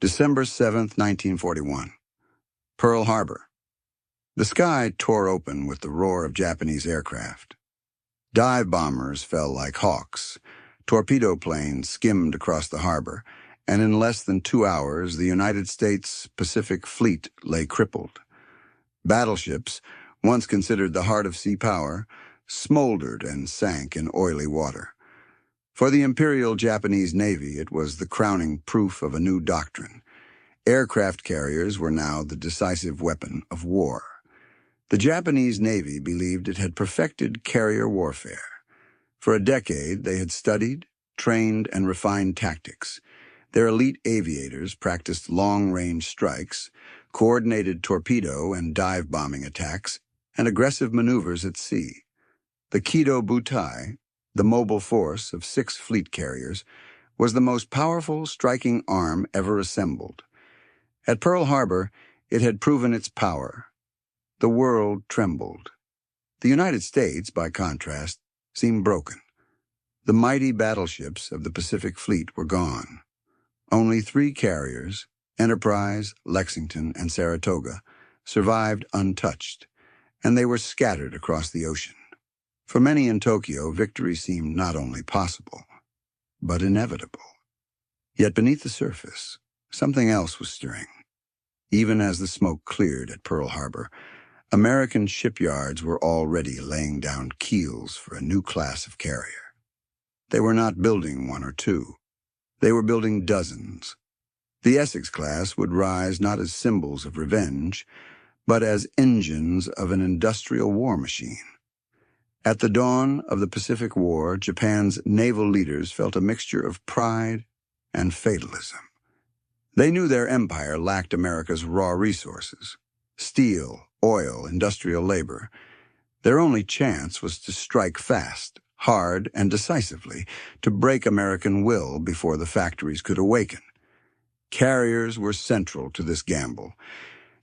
December 7, 1941. Pearl Harbor. The sky tore open with the roar of Japanese aircraft. Dive bombers fell like hawks. Torpedo planes skimmed across the harbor, and in less than 2 hours, the United States Pacific Fleet lay crippled. Battleships, once considered the heart of sea power, smoldered and sank in oily water. For the Imperial Japanese Navy, it was the crowning proof of a new doctrine. Aircraft carriers were now the decisive weapon of war. The Japanese Navy believed it had perfected carrier warfare. For a decade, they had studied, trained, and refined tactics. Their elite aviators practiced long-range strikes, coordinated torpedo and dive bombing attacks, and aggressive maneuvers at sea. The Kido Butai, the mobile force of 6 fleet carriers, was the most powerful striking arm ever assembled. At Pearl Harbor, it had proven its power. The world trembled. The United States, by contrast, seemed broken. The mighty battleships of the Pacific Fleet were gone. Only 3 carriers, Enterprise, Lexington, and Saratoga, survived untouched, and they were scattered across the ocean. For many in Tokyo, victory seemed not only possible, but inevitable. Yet beneath the surface, something else was stirring. Even as the smoke cleared at Pearl Harbor, American shipyards were already laying down keels for a new class of carrier. They were not building 1 or 2. They were building dozens. The Essex-class would rise not as symbols of revenge, but as engines of an industrial war machine. At the dawn of the Pacific War, Japan's naval leaders felt a mixture of pride and fatalism. They knew their empire lacked America's raw resources: steel, oil, industrial labor. Their only chance was to strike fast, hard, and decisively to break American will before the factories could awaken. Carriers were central to this gamble.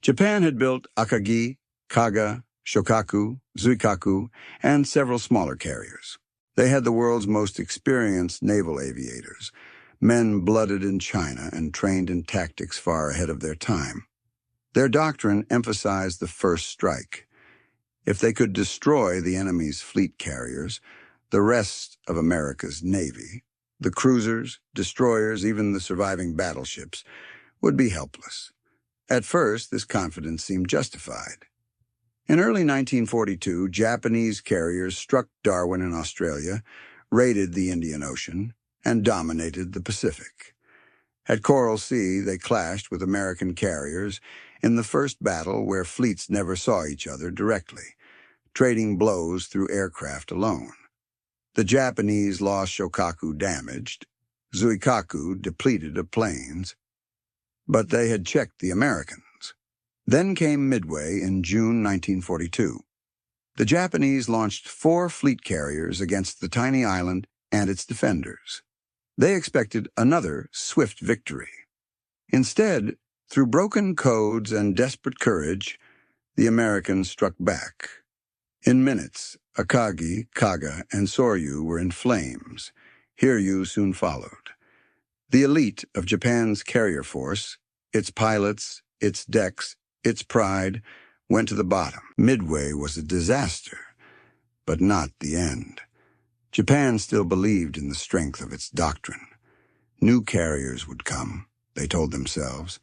Japan had built Akagi, Kaga, Shokaku, Zuikaku, and several smaller carriers. They had the world's most experienced naval aviators, men blooded in China and trained in tactics far ahead of their time. Their doctrine emphasized the first strike. If they could destroy the enemy's fleet carriers, the rest of America's Navy, the cruisers, destroyers, even the surviving battleships, would be helpless. At first, this confidence seemed justified. In early 1942, Japanese carriers struck Darwin in Australia, raided the Indian Ocean, and dominated the Pacific. At Coral Sea, they clashed with American carriers in the first battle where fleets never saw each other directly, trading blows through aircraft alone. The Japanese lost Shokaku damaged, Zuikaku depleted of planes, but they had checked the Americans. Then came Midway in June 1942. The Japanese launched 4 fleet carriers against the tiny island and its defenders. They expected another swift victory. Instead, through broken codes and desperate courage, the Americans struck back. In minutes, Akagi, Kaga, and Soryu were in flames. Hiryu soon followed. The elite of Japan's carrier force, its pilots, its decks, its pride, went to the bottom. Midway was a disaster, but not the end. Japan still believed in the strength of its doctrine. New carriers would come, they told themselves.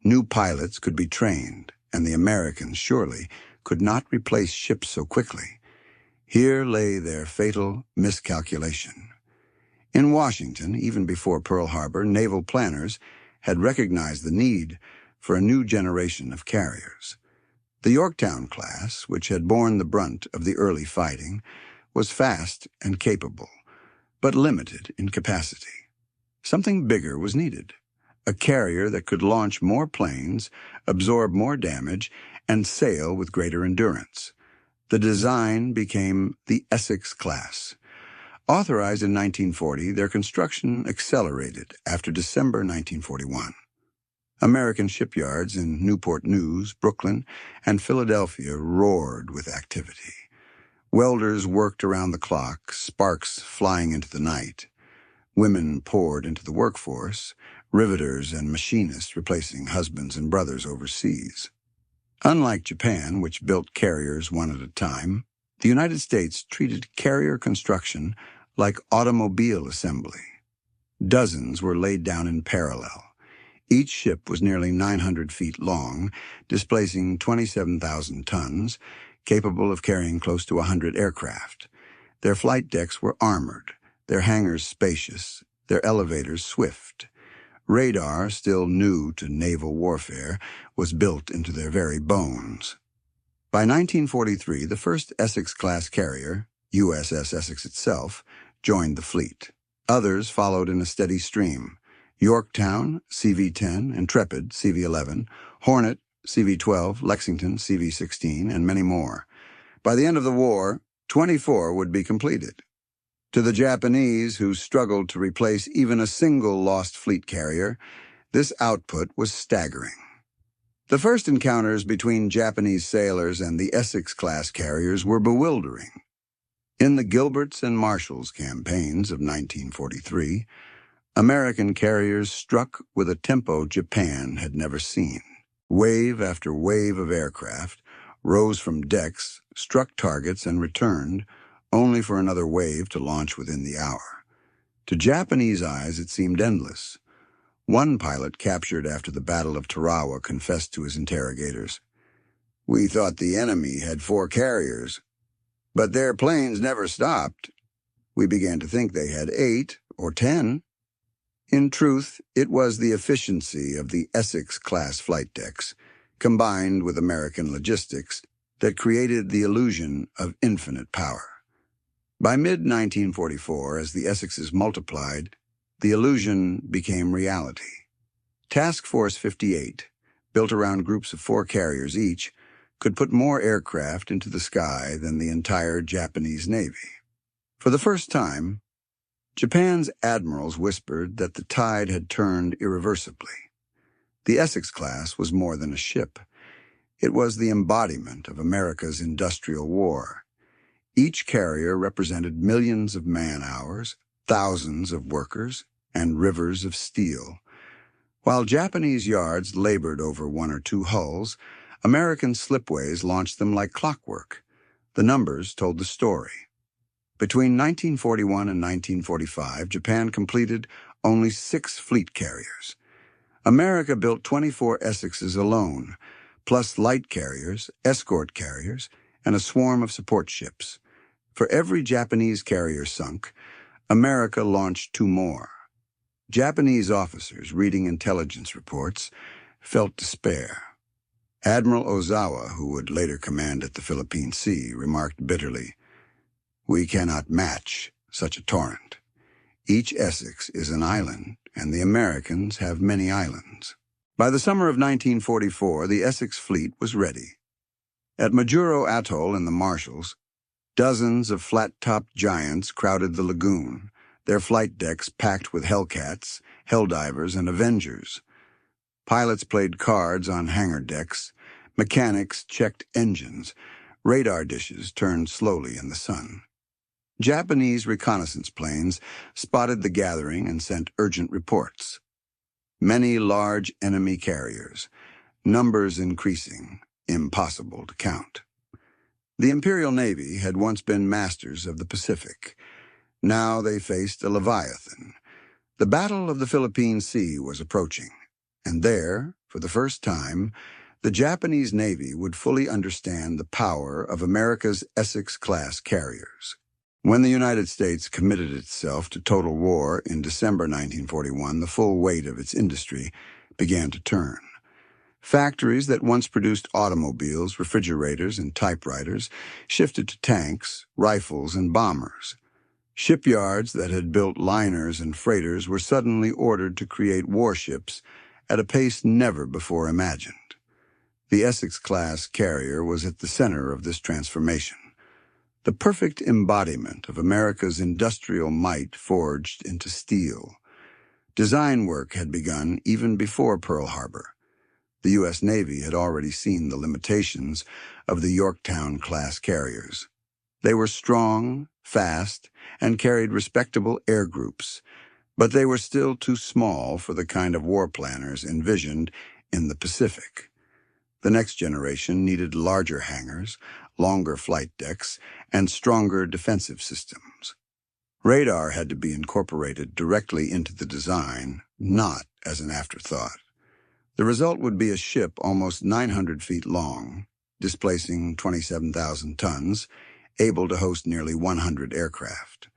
New pilots could be trained, and the Americans, surely, could not replace ships so quickly. Here lay their fatal miscalculation. In Washington, even before Pearl Harbor, naval planners had recognized the need for a new generation of carriers. The Yorktown class, which had borne the brunt of the early fighting, was fast and capable, but limited in capacity. Something bigger was needed, a carrier that could launch more planes, absorb more damage, and sail with greater endurance. The design became the Essex-class. Authorized in 1940, their construction accelerated after December 1941. American shipyards in Newport News, Brooklyn, and Philadelphia roared with activity. Welders worked around the clock, sparks flying into the night. Women poured into the workforce, riveters and machinists replacing husbands and brothers overseas. Unlike Japan, which built carriers one at a time, the United States treated carrier construction like automobile assembly. Dozens were laid down in parallel. Each ship was nearly 900 feet long, displacing 27,000 tons, capable of carrying close to 100 aircraft. Their flight decks were armored, their hangars spacious, their elevators swift. Radar, still new to naval warfare, was built into their very bones. By 1943, the first Essex-class carrier, USS Essex itself, joined the fleet. Others followed in a steady stream. Yorktown, CV-10, Intrepid, CV-11, Hornet, CV-12, Lexington, CV-16, and many more. By the end of the war, 24 would be completed. To the Japanese, who struggled to replace even a single lost fleet carrier, this output was staggering. The first encounters between Japanese sailors and the Essex-class carriers were bewildering. In the Gilberts and Marshalls campaigns of 1943, American carriers struck with a tempo Japan had never seen. Wave after wave of aircraft rose from decks, struck targets, and returned, only for another wave to launch within the hour. To Japanese eyes, it seemed endless. One pilot captured after the Battle of Tarawa confessed to his interrogators, "We thought the enemy had 4 carriers, but their planes never stopped. We began to think they had 8 or 10. In truth, it was the efficiency of the Essex-class flight decks, combined with American logistics, that created the illusion of infinite power. By mid-1944, as the Essexes multiplied, the illusion became reality. Task Force 58, built around groups of 4 carriers each, could put more aircraft into the sky than the entire Japanese Navy. For the first time, Japan's admirals whispered that the tide had turned irreversibly. The Essex-class was more than a ship. It was the embodiment of America's industrial war. Each carrier represented millions of man-hours, thousands of workers, and rivers of steel. While Japanese yards labored over 1 or 2 hulls, American slipways launched them like clockwork. The numbers told the story. Between 1941 and 1945, Japan completed only 6 fleet carriers. America built 24 Essexes alone, plus light carriers, escort carriers, and a swarm of support ships. For every Japanese carrier sunk, America launched 2 more. Japanese officers reading intelligence reports felt despair. Admiral Ozawa, who would later command at the Philippine Sea, remarked bitterly, "We cannot match such a torrent. Each Essex is an island, and the Americans have many islands." By the summer of 1944, the Essex fleet was ready. At Majuro Atoll in the Marshalls, dozens of flat-topped giants crowded the lagoon, their flight decks packed with Hellcats, Helldivers, and Avengers. Pilots played cards on hangar decks, mechanics checked engines, radar dishes turned slowly in the sun. Japanese reconnaissance planes spotted the gathering and sent urgent reports. Many large enemy carriers, numbers increasing, impossible to count. The Imperial Navy had once been masters of the Pacific. Now they faced a Leviathan. The Battle of the Philippine Sea was approaching, and there, for the first time, the Japanese Navy would fully understand the power of America's Essex-class carriers. When the United States committed itself to total war in December 1941, the full weight of its industry began to turn. Factories that once produced automobiles, refrigerators, and typewriters shifted to tanks, rifles, and bombers. Shipyards that had built liners and freighters were suddenly ordered to create warships at a pace never before imagined. The Essex-class carrier was at the center of this transformation, the perfect embodiment of America's industrial might forged into steel. Design work had begun even before Pearl Harbor. The U.S. Navy had already seen the limitations of the Yorktown-class carriers. They were strong, fast, and carried respectable air groups, But they were still too small for the kind of war planners envisioned in the Pacific. The next generation needed larger hangars, longer flight decks, and stronger defensive systems. Radar had to be incorporated directly into the design, not as an afterthought. The result would be a ship almost 900 feet long, displacing 27,000 tons, able to host nearly 100 aircraft.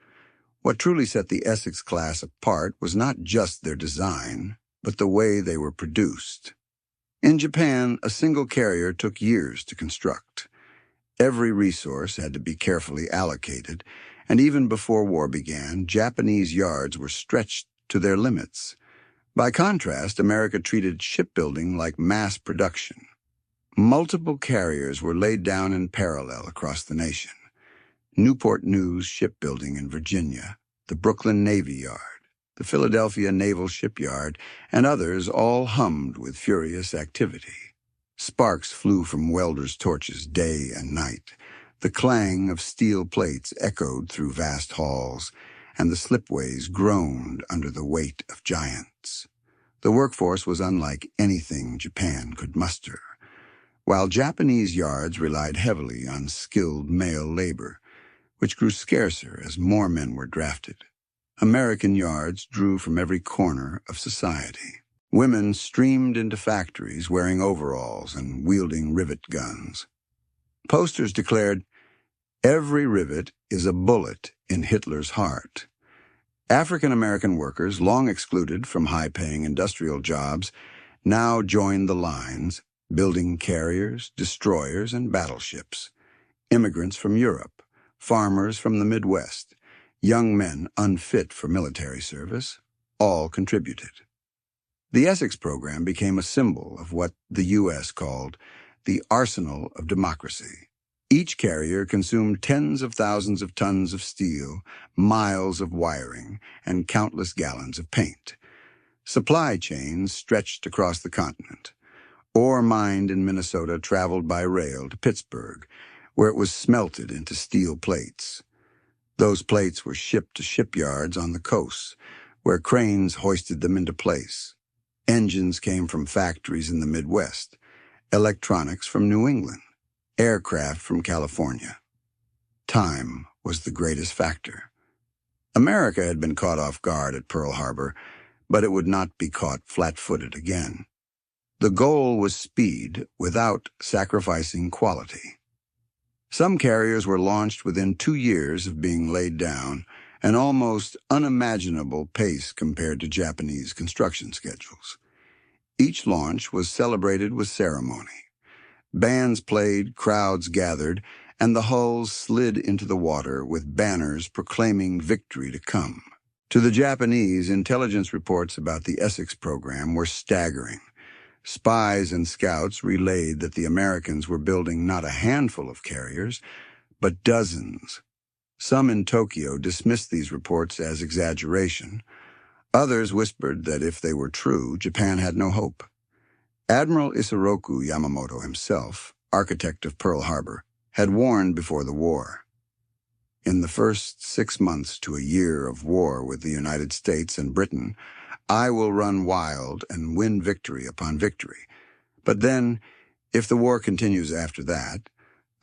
What truly set the Essex-class apart was not just their design, but the way they were produced. In Japan, a single carrier took years to construct. Every resource had to be carefully allocated, and even before war began, Japanese yards were stretched to their limits. By contrast, America treated shipbuilding like mass production. Multiple carriers were laid down in parallel across the nation. Newport News Shipbuilding in Virginia, the Brooklyn Navy Yard, the Philadelphia Naval Shipyard, and others all hummed with furious activity. Sparks flew from welders' torches day and night. The clang of steel plates echoed through vast halls, and the slipways groaned under the weight of giants. The workforce was unlike anything Japan could muster. While Japanese yards relied heavily on skilled male labor, which grew scarcer as more men were drafted, American yards drew from every corner of society. Women streamed into factories wearing overalls and wielding rivet guns. Posters declared, "Every rivet is a bullet in Hitler's heart." African-American workers, long excluded from high-paying industrial jobs, now joined the lines, building carriers, destroyers, and battleships. Immigrants from Europe, farmers from the Midwest, young men unfit for military service, all contributed. The Essex program became a symbol of what the U.S. called the arsenal of democracy. Each carrier consumed tens of thousands of tons of steel, miles of wiring, and countless gallons of paint. Supply chains stretched across the continent. Ore mined in Minnesota traveled by rail to Pittsburgh, where it was smelted into steel plates. Those plates were shipped to shipyards on the coast, where cranes hoisted them into place. Engines came from factories in the Midwest, electronics from New England, aircraft from California. Time was the greatest factor. America had been caught off guard at Pearl Harbor, but it would not be caught flat-footed again. The goal was speed without sacrificing quality. Some carriers were launched within 2 years of being laid down, an almost unimaginable pace compared to Japanese construction schedules. Each launch was celebrated with ceremony. Bands played, crowds gathered, and the hulls slid into the water with banners proclaiming victory to come. To the Japanese, intelligence reports about the Essex program were staggering. Spies and scouts relayed that the Americans were building not a handful of carriers, but dozens. Some in Tokyo dismissed these reports as exaggeration. Others whispered that if they were true, Japan had no hope. Admiral Isoroku Yamamoto himself, architect of Pearl Harbor, had warned before the war. In the first 6 months to a year of war with the United States and Britain, I will run wild and win victory upon victory. But then, if the war continues after that,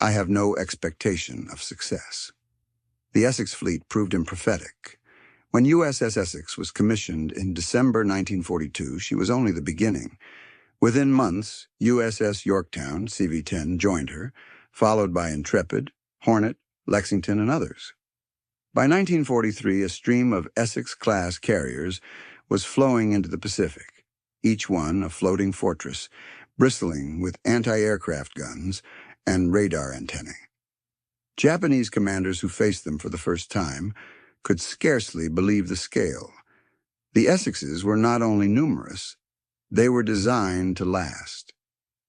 I have no expectation of success. The Essex fleet proved him prophetic. When USS Essex was commissioned in December 1942, she was only the beginning. Within months, USS Yorktown, CV-10, joined her, followed by Intrepid, Hornet, Lexington, and others. By 1943, a stream of Essex-class carriers was flowing into the Pacific, each one a floating fortress, bristling with anti-aircraft guns and radar antennae. Japanese commanders who faced them for the first time could scarcely believe the scale. The Essexes were not only numerous, they were designed to last.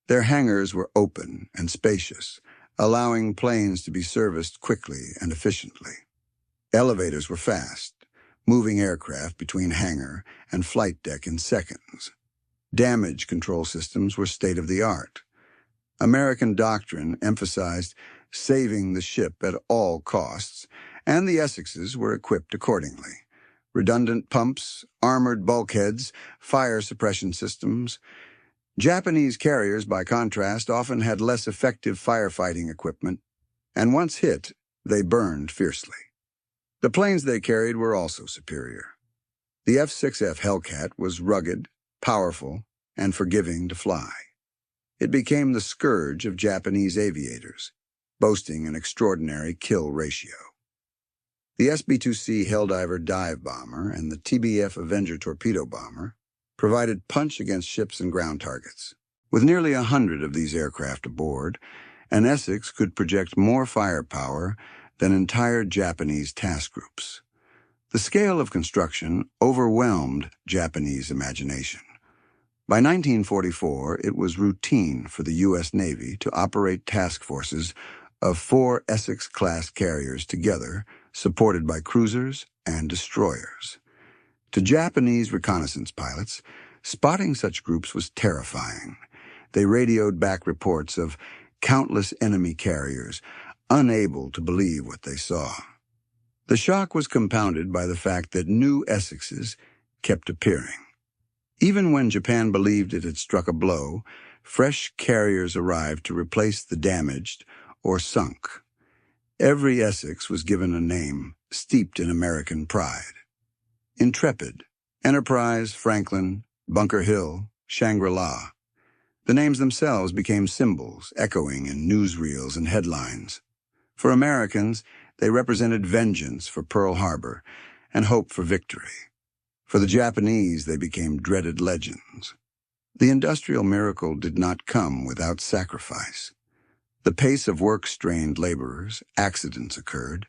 Their hangars were open and spacious, allowing planes to be serviced quickly and efficiently. Elevators were fast, moving aircraft between hangar and flight deck in seconds. Damage control systems were state-of-the-art. American doctrine emphasized saving the ship at all costs, and the Essexes were equipped accordingly. redundant pumps, armored bulkheads, fire suppression systems. Japanese carriers, by contrast, often had less effective firefighting equipment, and once hit, they burned fiercely. The planes they carried were also superior. The F-6F Hellcat was rugged, powerful, and forgiving to fly. It became the scourge of Japanese aviators, boasting an extraordinary kill ratio. The SB-2C Helldiver dive bomber and the TBF Avenger torpedo bomber provided punch against ships and ground targets. With nearly 100 of these aircraft aboard, an Essex could project more firepower than entire Japanese task groups. The scale of construction overwhelmed Japanese imagination. By 1944, it was routine for the U.S. Navy to operate task forces of 4 Essex-class carriers together, supported by cruisers and destroyers. To Japanese reconnaissance pilots, spotting such groups was terrifying. They radioed back reports of countless enemy carriers, unable to believe what they saw. The shock was compounded by the fact that new Essexes kept appearing. Even when Japan believed it had struck a blow, fresh carriers arrived to replace the damaged or sunk. Every Essex was given a name steeped in American pride. Intrepid, Enterprise, Franklin, Bunker Hill, Shangri-La. The names themselves became symbols, echoing in newsreels and headlines. For Americans, they represented vengeance for Pearl Harbor and hope for victory. For the Japanese, they became dreaded legends. The industrial miracle did not come without sacrifice. The pace of work strained laborers, accidents occurred,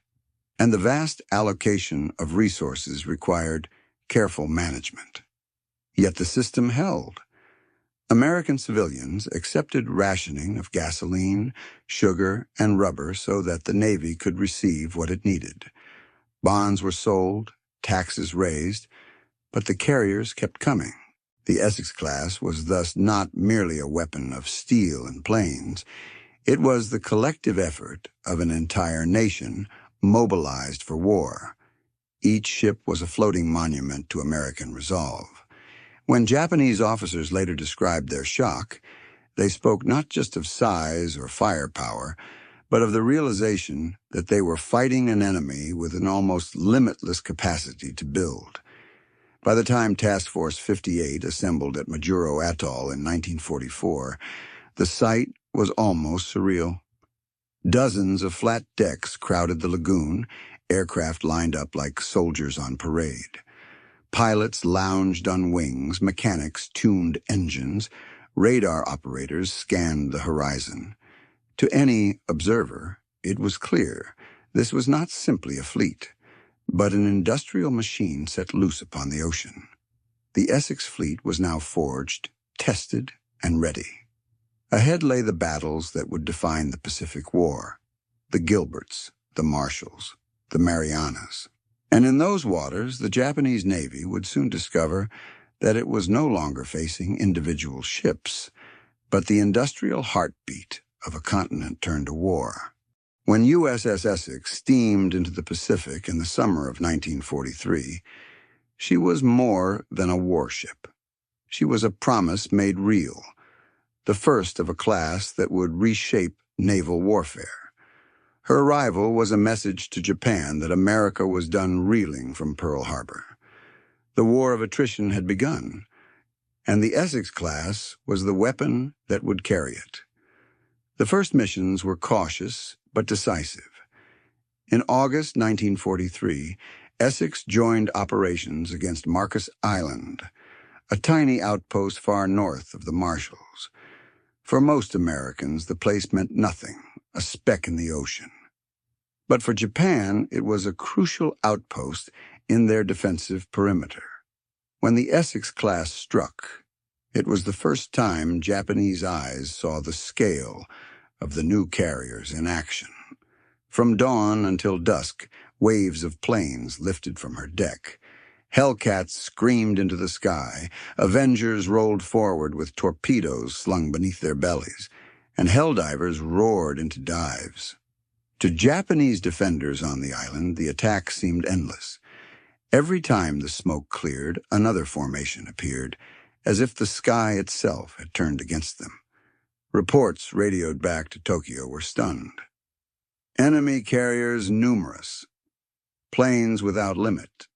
and the vast allocation of resources required careful management. Yet the system held. American civilians accepted rationing of gasoline, sugar, and rubber so that the Navy could receive what it needed. Bonds were sold, taxes raised, but the carriers kept coming. The Essex-class was thus not merely a weapon of steel and planes. It was the collective effort of an entire nation mobilized for war. Each ship was a floating monument to American resolve. When Japanese officers later described their shock, they spoke not just of size or firepower, but of the realization that they were fighting an enemy with an almost limitless capacity to build. By the time Task Force 58 assembled at Majuro Atoll in 1944, the sight was almost surreal. Dozens of flat decks crowded the lagoon, aircraft lined up like soldiers on parade. Pilots lounged on wings, mechanics tuned engines, radar operators scanned the horizon. To any observer, it was clear this was not simply a fleet, but an industrial machine set loose upon the ocean. The Essex fleet was now forged, tested, and ready. Ahead lay the battles that would define the Pacific War, the Gilberts, the Marshalls, the Marianas. And in those waters, the Japanese Navy would soon discover that it was no longer facing individual ships, but the industrial heartbeat of a continent turned to war. When USS Essex steamed into the Pacific in the summer of 1943, she was more than a warship. She was a promise made real, the first of a class that would reshape naval warfare. Her arrival was a message to Japan that America was done reeling from Pearl Harbor. The war of attrition had begun, and the Essex-class was the weapon that would carry it. The first missions were cautious but decisive. In August 1943, Essex joined operations against Marcus Island, a tiny outpost far north of the Marshalls. For most Americans, the place meant nothing, a speck in the ocean. But for Japan, it was a crucial outpost in their defensive perimeter. When the Essex-class struck, it was the first time Japanese eyes saw the scale of the new carriers in action. From dawn until dusk, waves of planes lifted from her deck. Hellcats screamed into the sky, Avengers rolled forward with torpedoes slung beneath their bellies, and Helldivers roared into dives. To Japanese defenders on the island, the attack seemed endless. Every time the smoke cleared, another formation appeared, as if the sky itself had turned against them. Reports radioed back to Tokyo were stunned. Enemy carriers numerous, planes without limit.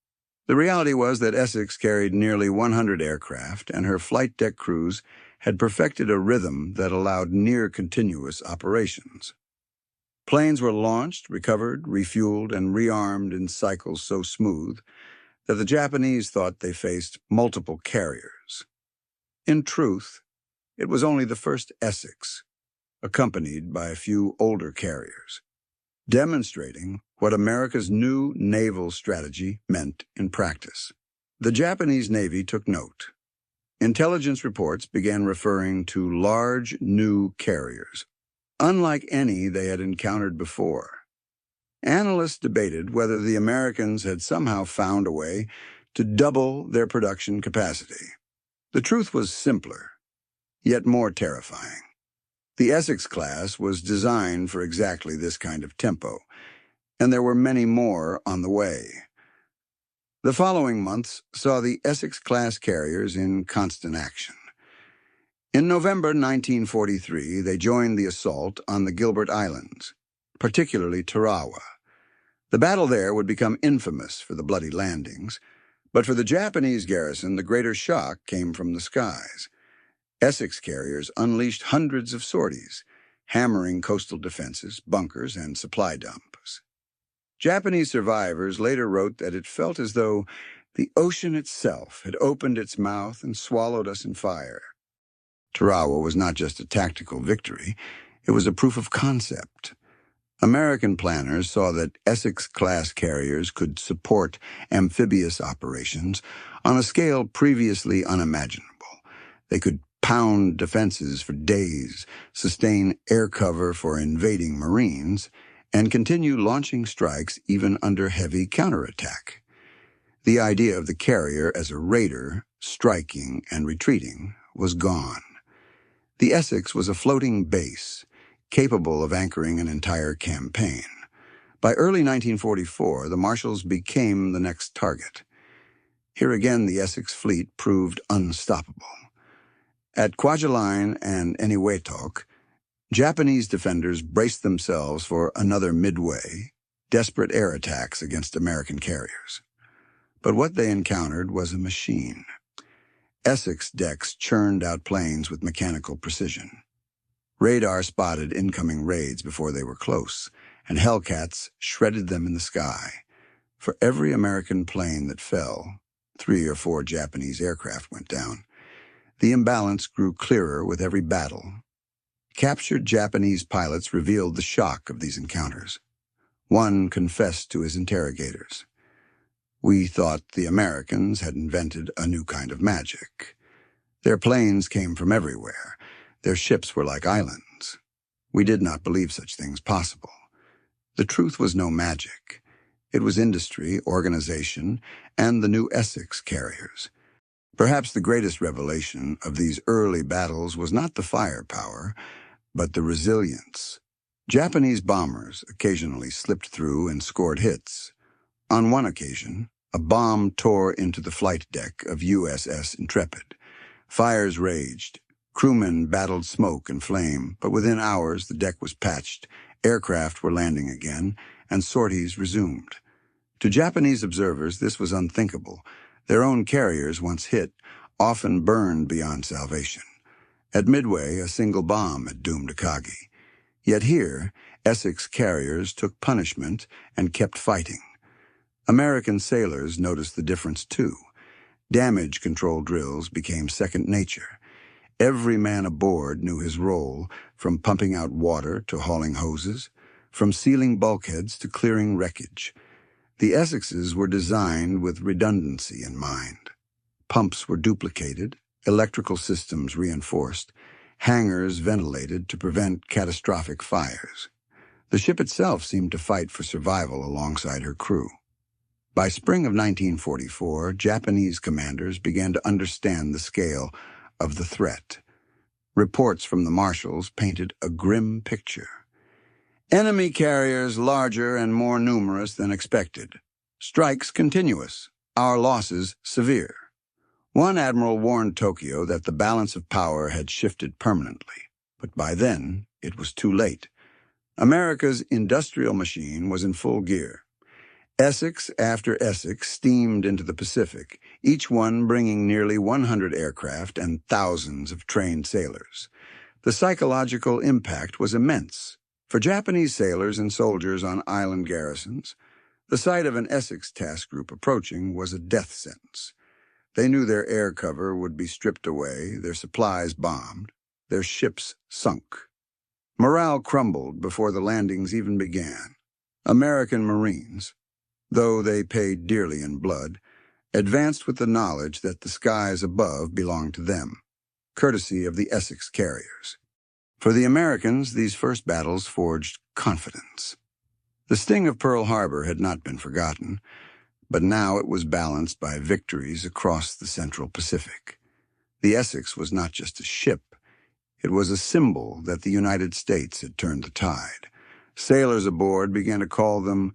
The reality was that Essex carried nearly 100 aircraft, and her flight deck crews had perfected a rhythm that allowed near-continuous operations. Planes were launched, recovered, refueled, and rearmed in cycles so smooth that the Japanese thought they faced multiple carriers. In truth, it was only the first Essex, accompanied by a few older carriers, demonstrating what America's new naval strategy meant in practice. The Japanese Navy took note. Intelligence reports began referring to large new carriers, unlike any they had encountered before. Analysts debated whether the Americans had somehow found a way to double their production capacity. The truth was simpler, yet more terrifying. The Essex-class was designed for exactly this kind of tempo, and there were many more on the way. The following months saw the Essex-class carriers in constant action. In November 1943, they joined the assault on the Gilbert Islands, particularly Tarawa. The battle there would become infamous for the bloody landings, but for the Japanese garrison, the greater shock came from the skies. Essex carriers unleashed hundreds of sorties, hammering coastal defenses, bunkers, and supply dumps. Japanese survivors later wrote that it felt as though the ocean itself had opened its mouth and swallowed us in fire. Tarawa was not just a tactical victory, it was a proof of concept. American planners saw that Essex-class carriers could support amphibious operations on a scale previously unimaginable. They could pound defenses for days, sustain air cover for invading Marines, and continue launching strikes even under heavy counterattack. The idea of the carrier as a raider, striking and retreating, was gone. The Essex was a floating base, capable of anchoring an entire campaign. By early 1944, the Marshals became the next target. Here again, the Essex fleet proved unstoppable. At Kwajalein and Eniwetok, Japanese defenders braced themselves for another midway, desperate air attacks against American carriers. But what they encountered was a machine. Essex decks churned out planes with mechanical precision. Radar spotted incoming raids before they were close, and Hellcats shredded them in the sky. For every American plane that fell, 3 or 4 Japanese aircraft went down. The imbalance grew clearer with every battle. Captured Japanese pilots revealed the shock of these encounters. One confessed to his interrogators. "We thought the Americans had invented a new kind of magic. Their planes came from everywhere. Their ships were like islands. We did not believe such things possible." The truth was no magic. It was industry, organization, and the new Essex carriers. Perhaps the greatest revelation of these early battles was not the firepower, but the resilience. Japanese bombers occasionally slipped through and scored hits. On one occasion, a bomb tore into the flight deck of USS Intrepid. Fires raged. Crewmen battled smoke and flame, but within hours the deck was patched, aircraft were landing again, and sorties resumed. To Japanese observers, this was unthinkable. Their own carriers, once hit, often burned beyond salvation. At Midway, a single bomb had doomed Akagi. Yet here, Essex carriers took punishment and kept fighting. American sailors noticed the difference too. Damage control drills became second nature. Every man aboard knew his role, from pumping out water to hauling hoses, from sealing bulkheads to clearing wreckage. The Essexes were designed with redundancy in mind. Pumps were duplicated, electrical systems reinforced, hangars ventilated to prevent catastrophic fires. The ship itself seemed to fight for survival alongside her crew. By spring of 1944, Japanese commanders began to understand the scale of the threat. Reports from the Marshals painted a grim picture. Enemy carriers larger and more numerous than expected. Strikes continuous. our losses severe. One admiral warned Tokyo that the balance of power had shifted permanently, but by then it was too late. America's industrial machine was in full gear. Essex after Essex steamed into the Pacific, each one bringing nearly 100 aircraft and thousands of trained sailors. The psychological impact was immense. For Japanese sailors and soldiers on island garrisons, the sight of an Essex task group approaching was a death sentence. They knew their air cover would be stripped away, their supplies bombed, their ships sunk. Morale crumbled before the landings even began. American Marines, though they paid dearly in blood, advanced with the knowledge that the skies above belonged to them, courtesy of the Essex carriers. For the Americans, these first battles forged confidence. The sting of Pearl Harbor had not been forgotten, but now it was balanced by victories across the Central Pacific. The Essex was not just a ship, it was a symbol that the United States had turned the tide. Sailors aboard began to call them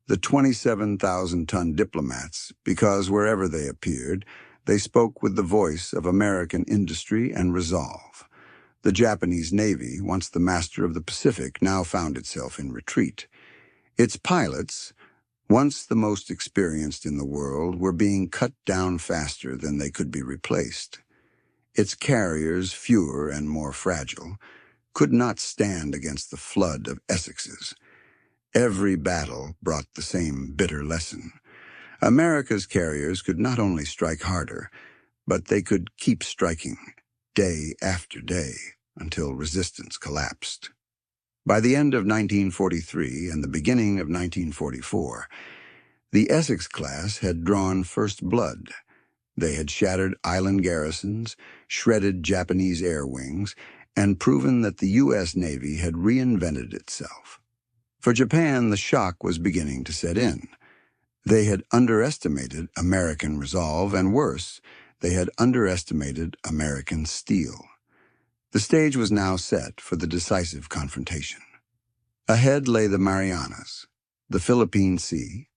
the 27,000-ton diplomats because wherever they appeared, they spoke with the voice of American industry and resolve. The Japanese Navy, once the master of the Pacific, now found itself in retreat. Its pilots, once the most experienced in the world, were being cut down faster than they could be replaced. Its carriers, fewer and more fragile, could not stand against the flood of Essexes. Every battle brought the same bitter lesson. America's carriers could not only strike harder, but they could keep striking, day after day, until resistance collapsed. By the end of 1943 and the beginning of 1944, the Essex-class had drawn first blood. They had shattered island garrisons, shredded Japanese air wings, and proven that the U.S. Navy had reinvented itself. For Japan, the shock was beginning to set in. They had underestimated American resolve, and worse, they had underestimated American steel. The stage was now set for the decisive confrontation. Ahead lay the Marianas, the Philippine Sea,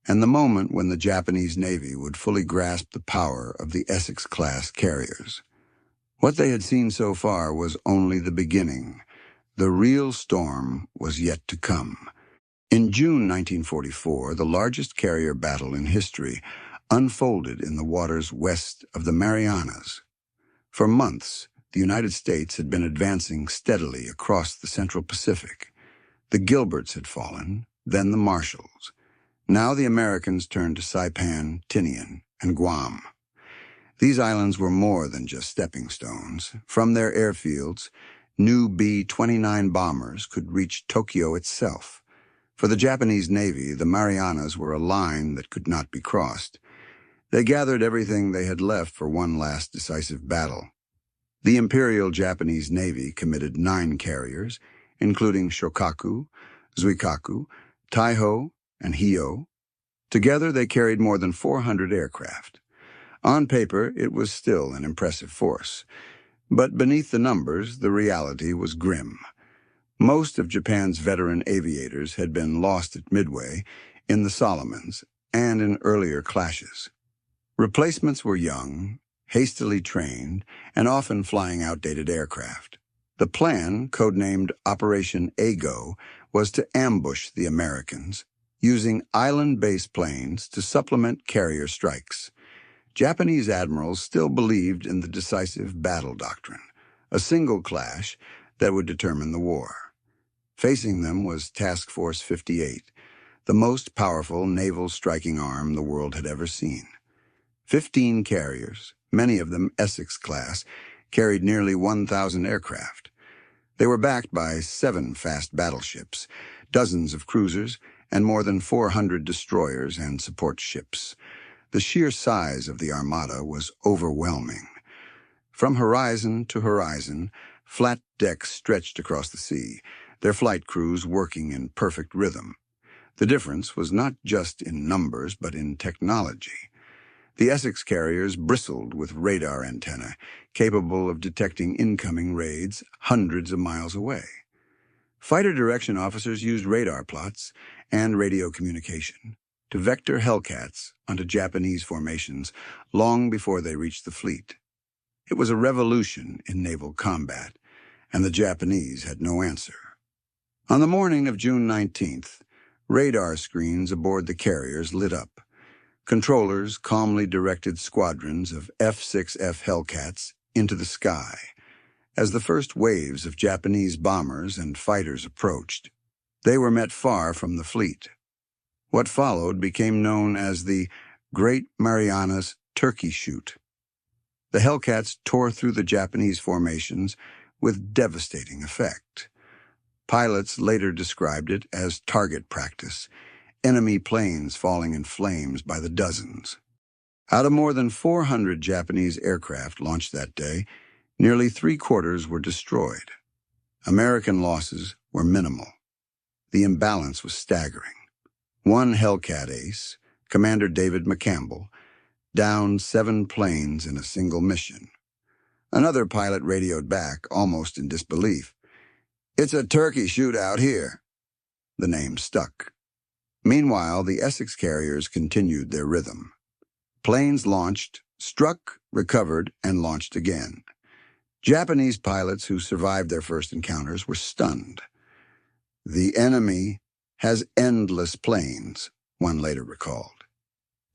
and the moment when the Japanese Navy would fully grasp the power of the Essex-class carriers. What they had seen so far was only the beginning. The real storm was yet to come. In June 1944, the largest carrier battle in history unfolded in the waters west of the Marianas. For months, the United States had been advancing steadily across the Central Pacific. The Gilberts had fallen, then the Marshalls. Now the Americans turned to Saipan, Tinian, and Guam. These islands were more than just stepping stones. From their airfields, new B-29 bombers could reach Tokyo itself. For the Japanese Navy, the Marianas were a line that could not be crossed. They gathered everything they had left for one last decisive battle. The Imperial Japanese Navy committed 9 carriers, including Shokaku, Zuikaku, Taiho, and Hio. Together, they carried more than 400 aircraft. On paper, it was still an impressive force. But beneath the numbers, the reality was grim. Most of Japan's veteran aviators had been lost at Midway, in the Solomons, and in earlier clashes. Replacements were young, hastily trained, and often flying outdated aircraft. The plan, codenamed Operation Ago, was to ambush the Americans, using island-based planes to supplement carrier strikes. Japanese admirals still believed in the decisive battle doctrine, a single clash that would determine the war. Facing them was Task Force 58, the most powerful naval striking arm the world had ever seen. 15 carriers, many of them Essex-class, carried nearly 1,000 aircraft. They were backed by 7 fast battleships, dozens of cruisers, and more than 400 destroyers and support ships. The sheer size of the armada was overwhelming. From horizon to horizon, flat decks stretched across the sea, their flight crews working in perfect rhythm. The difference was not just in numbers, but in technology. The Essex carriers bristled with radar antennae, capable of detecting incoming raids hundreds of miles away. Fighter direction officers used radar plots and radio communication. to vector Hellcats onto Japanese formations long before they reached the fleet. It was a revolution in naval combat, and the Japanese had no answer. On the morning of June 19th, radar screens aboard the carriers lit up. Controllers calmly directed squadrons of F-6F Hellcats into the sky. As the first waves of Japanese bombers and fighters approached, they were met far from the fleet. What followed became known as the Great Marianas Turkey Shoot. The Hellcats tore through the Japanese formations with devastating effect. Pilots later described it as target practice, enemy planes falling in flames by the dozens. Out of more than 400 Japanese aircraft launched that day, nearly three-quarters were destroyed. American losses were minimal. The imbalance was staggering. One Hellcat ace, Commander David McCampbell, downed 7 planes in a single mission. Another pilot radioed back, almost in disbelief. "It's a turkey shoot out here." The name stuck. Meanwhile, the Essex carriers continued their rhythm. Planes launched, struck, recovered, and launched again. Japanese pilots who survived their first encounters were stunned. "The enemy has endless planes," one later recalled.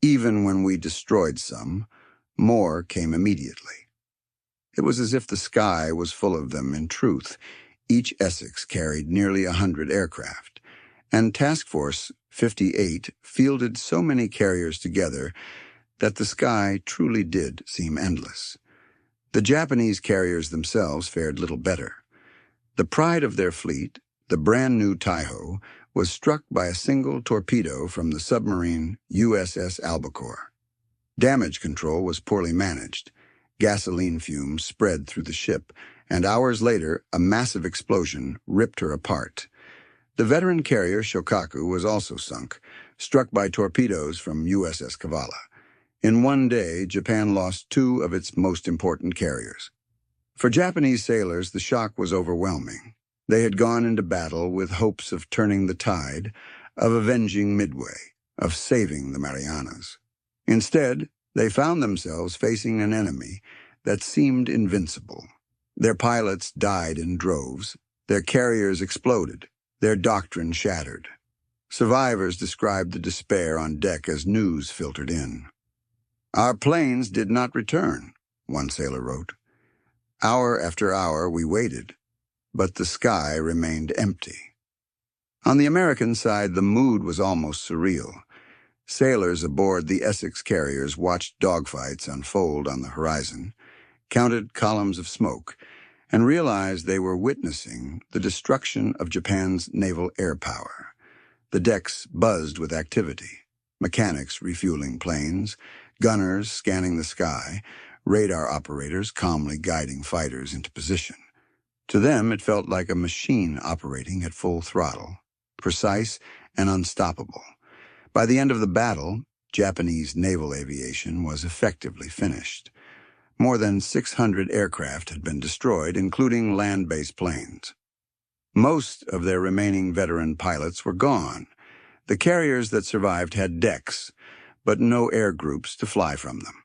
"Even when we destroyed some, more came immediately." It was as if the sky was full of them in truth. Each Essex carried nearly 100 aircraft, and Task Force 58 fielded so many carriers together that the sky truly did seem endless. The Japanese carriers themselves fared little better. The pride of their fleet, the brand-new Taiho, was struck by a single torpedo from the submarine USS Albacore. Damage control was poorly managed. Gasoline fumes spread through the ship, and hours later, a massive explosion ripped her apart. The veteran carrier Shokaku was also sunk, struck by torpedoes from USS Kavala. In one day, Japan lost 2 of its most important carriers. For Japanese sailors, the shock was overwhelming. They had gone into battle with hopes of turning the tide, of avenging Midway, of saving the Marianas. Instead, they found themselves facing an enemy that seemed invincible. Their pilots died in droves, their carriers exploded, their doctrine shattered. Survivors described the despair on deck as news filtered in. "Our planes did not return," one sailor wrote. "Hour after hour we waited, but the sky remained empty." On the American side, the mood was almost surreal. Sailors aboard the Essex carriers watched dogfights unfold on the horizon, counted columns of smoke, and realized they were witnessing the destruction of Japan's naval air power. The decks buzzed with activity, mechanics refueling planes, gunners scanning the sky, radar operators calmly guiding fighters into position. To them, it felt like a machine operating at full throttle, precise and unstoppable. By the end of the battle, Japanese naval aviation was effectively finished. More than 600 aircraft had been destroyed, including land-based planes. Most of their remaining veteran pilots were gone. The carriers that survived had decks, but no air groups to fly from them.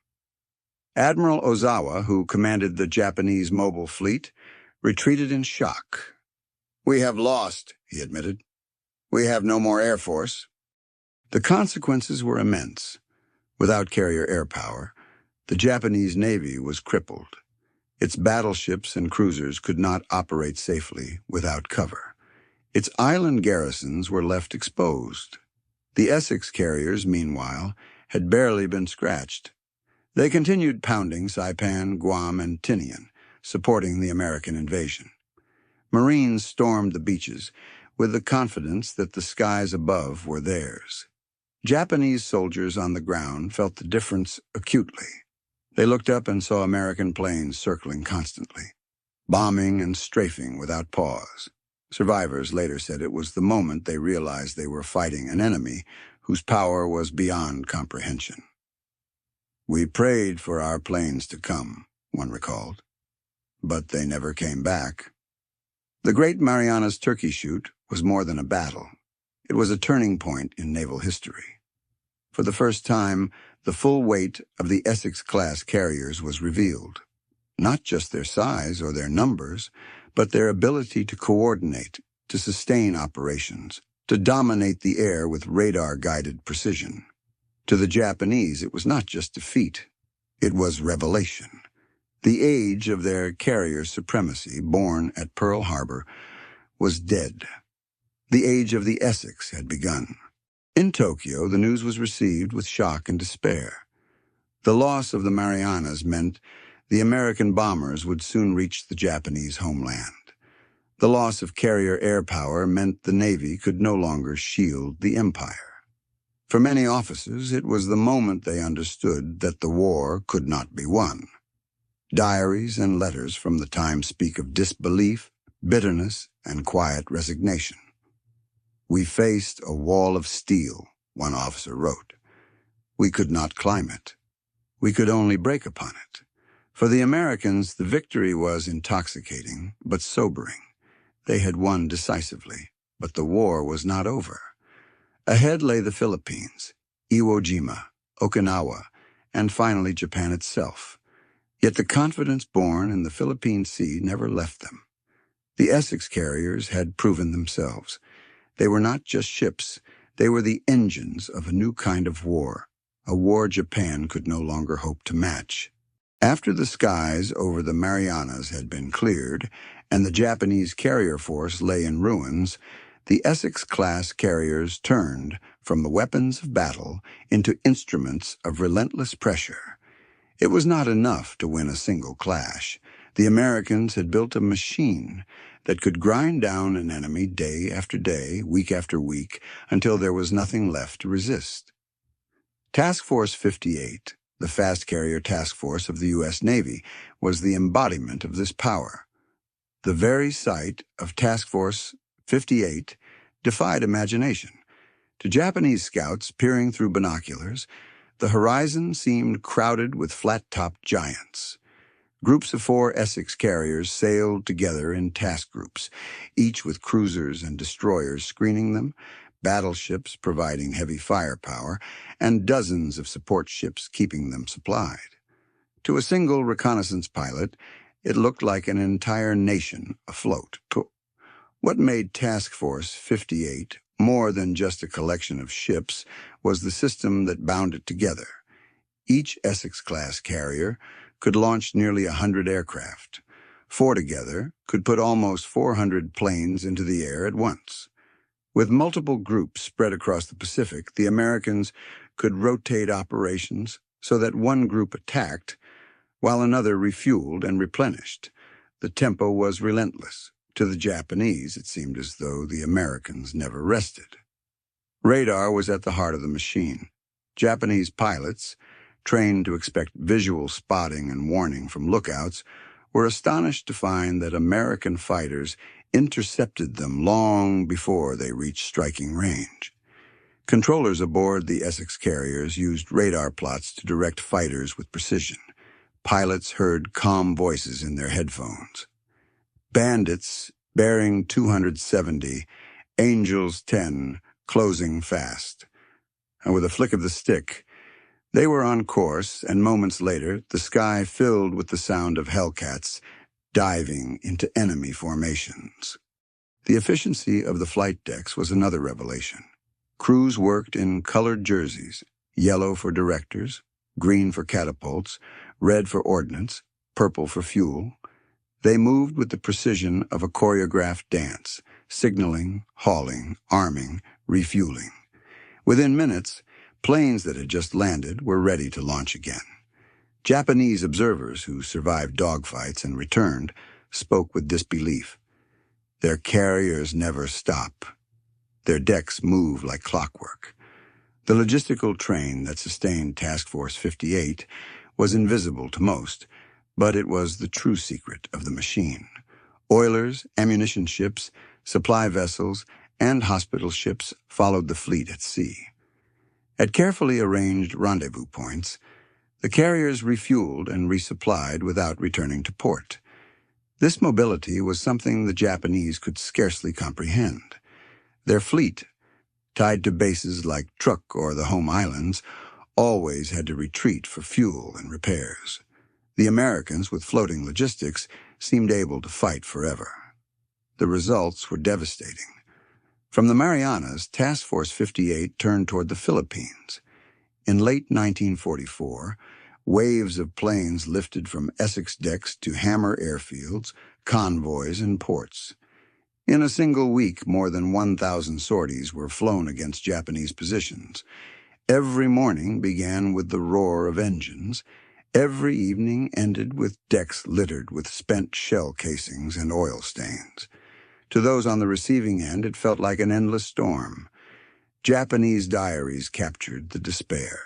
Admiral Ozawa, who commanded the Japanese mobile fleet, retreated in shock. "We have lost," he admitted. "We have no more air force." The consequences were immense. Without carrier air power, the Japanese Navy was crippled. Its battleships and cruisers could not operate safely without cover. Its island garrisons were left exposed. The Essex carriers, meanwhile, had barely been scratched. They continued pounding Saipan, Guam, and Tinian, supporting the American invasion. Marines stormed the beaches with the confidence that the skies above were theirs. Japanese soldiers on the ground felt the difference acutely. They looked up and saw American planes circling constantly, bombing and strafing without pause. Survivors later said it was the moment they realized they were fighting an enemy whose power was beyond comprehension. "We prayed for our planes to come," one recalled, "but they never came back." The Great Marianas Turkey Shoot was more than a battle. It was a turning point in naval history. For the first time, the full weight of the Essex-class carriers was revealed. Not just their size or their numbers, but their ability to coordinate, to sustain operations, to dominate the air with radar-guided precision. To the Japanese, it was not just defeat. It was revelation. The age of their carrier supremacy, born at Pearl Harbor, was dead. The age of the Essex had begun. In Tokyo, the news was received with shock and despair. The loss of the Marianas meant the American bombers would soon reach the Japanese homeland. The loss of carrier air power meant the Navy could no longer shield the empire. For many officers, it was the moment they understood that the war could not be won. Diaries and letters from the time speak of disbelief, bitterness, and quiet resignation. "We faced a wall of steel," one officer wrote. "We could not climb it. We could only break upon it." For the Americans, the victory was intoxicating but sobering. They had won decisively, but the war was not over. Ahead lay the Philippines, Iwo Jima, Okinawa, and finally Japan itself. Yet the confidence born in the Philippine Sea never left them. The Essex carriers had proven themselves. They were not just ships, they were the engines of a new kind of war, a war Japan could no longer hope to match. After the skies over the Marianas had been cleared, and the Japanese carrier force lay in ruins, the Essex-class carriers turned from the weapons of battle into instruments of relentless pressure. It was not enough to win a single clash. The Americans had built a machine that could grind down an enemy day after day, week after week, until there was nothing left to resist. Task Force 58, the fast carrier task force of the U.S. Navy, was the embodiment of this power. The very sight of Task Force 58 defied imagination. To Japanese scouts peering through binoculars, the horizon seemed crowded with flat-topped giants. Groups of 4 Essex carriers sailed together in task groups, each with cruisers and destroyers screening them, battleships providing heavy firepower, and dozens of support ships keeping them supplied. To a single reconnaissance pilot, it looked like an entire nation afloat. What made Task Force 58 more than just a collection of ships was the system that bound it together. Each Essex-class carrier could launch nearly 100 aircraft. 4 together could put almost 400 planes into the air at once. With multiple groups spread across the Pacific, the Americans could rotate operations so that one group attacked while another refueled and replenished. The tempo was relentless. To the Japanese, it seemed as though the Americans never rested. Radar was at the heart of the machine. Japanese pilots, trained to expect visual spotting and warning from lookouts, were astonished to find that American fighters intercepted them long before they reached striking range. Controllers aboard the Essex carriers used radar plots to direct fighters with precision. Pilots heard calm voices in their headphones. Bandits, bearing 270, Angels 10, closing fast. And with a flick of the stick, they were on course, and moments later, the sky filled with the sound of Hellcats diving into enemy formations. The efficiency of the flight decks was another revelation. Crews worked in colored jerseys, yellow for directors, green for catapults, red for ordnance, purple for fuel. They moved with the precision of a choreographed dance, signaling, hauling, arming, refueling. Within minutes, planes that had just landed were ready to launch again. Japanese observers who survived dogfights and returned spoke with disbelief. Their carriers never stop. Their decks move like clockwork. The logistical train that sustained Task Force 58 was invisible to most, but it was the true secret of the machine. Oilers, ammunition ships, supply vessels, and hospital ships followed the fleet at sea. At carefully arranged rendezvous points, the carriers refueled and resupplied without returning to port. This mobility was something the Japanese could scarcely comprehend. Their fleet, tied to bases like Truk or the home islands, always had to retreat for fuel and repairs. The Americans, with floating logistics, seemed able to fight forever. The results were devastating. From the Marianas, Task Force 58 turned toward the Philippines. In late 1944, waves of planes lifted from Essex decks to Hammer airfields, convoys, and ports. In a single week, more than 1,000 sorties were flown against Japanese positions. Every morning began with the roar of engines. Every evening ended with decks littered with spent shell casings and oil stains. To those on the receiving end, it felt like an endless storm. Japanese diaries captured the despair.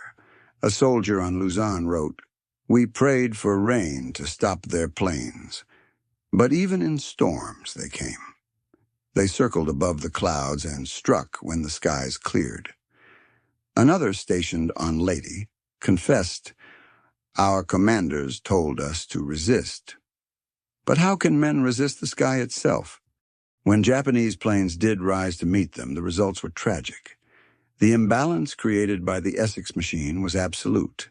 A soldier on Luzon wrote, "We prayed for rain to stop their planes. But even in storms they came. They circled above the clouds and struck when the skies cleared." Another stationed on Leyte confessed, "Our commanders told us to resist." But how can men resist the sky itself? When Japanese planes did rise to meet them, the results were tragic. The imbalance created by the Essex machine was absolute.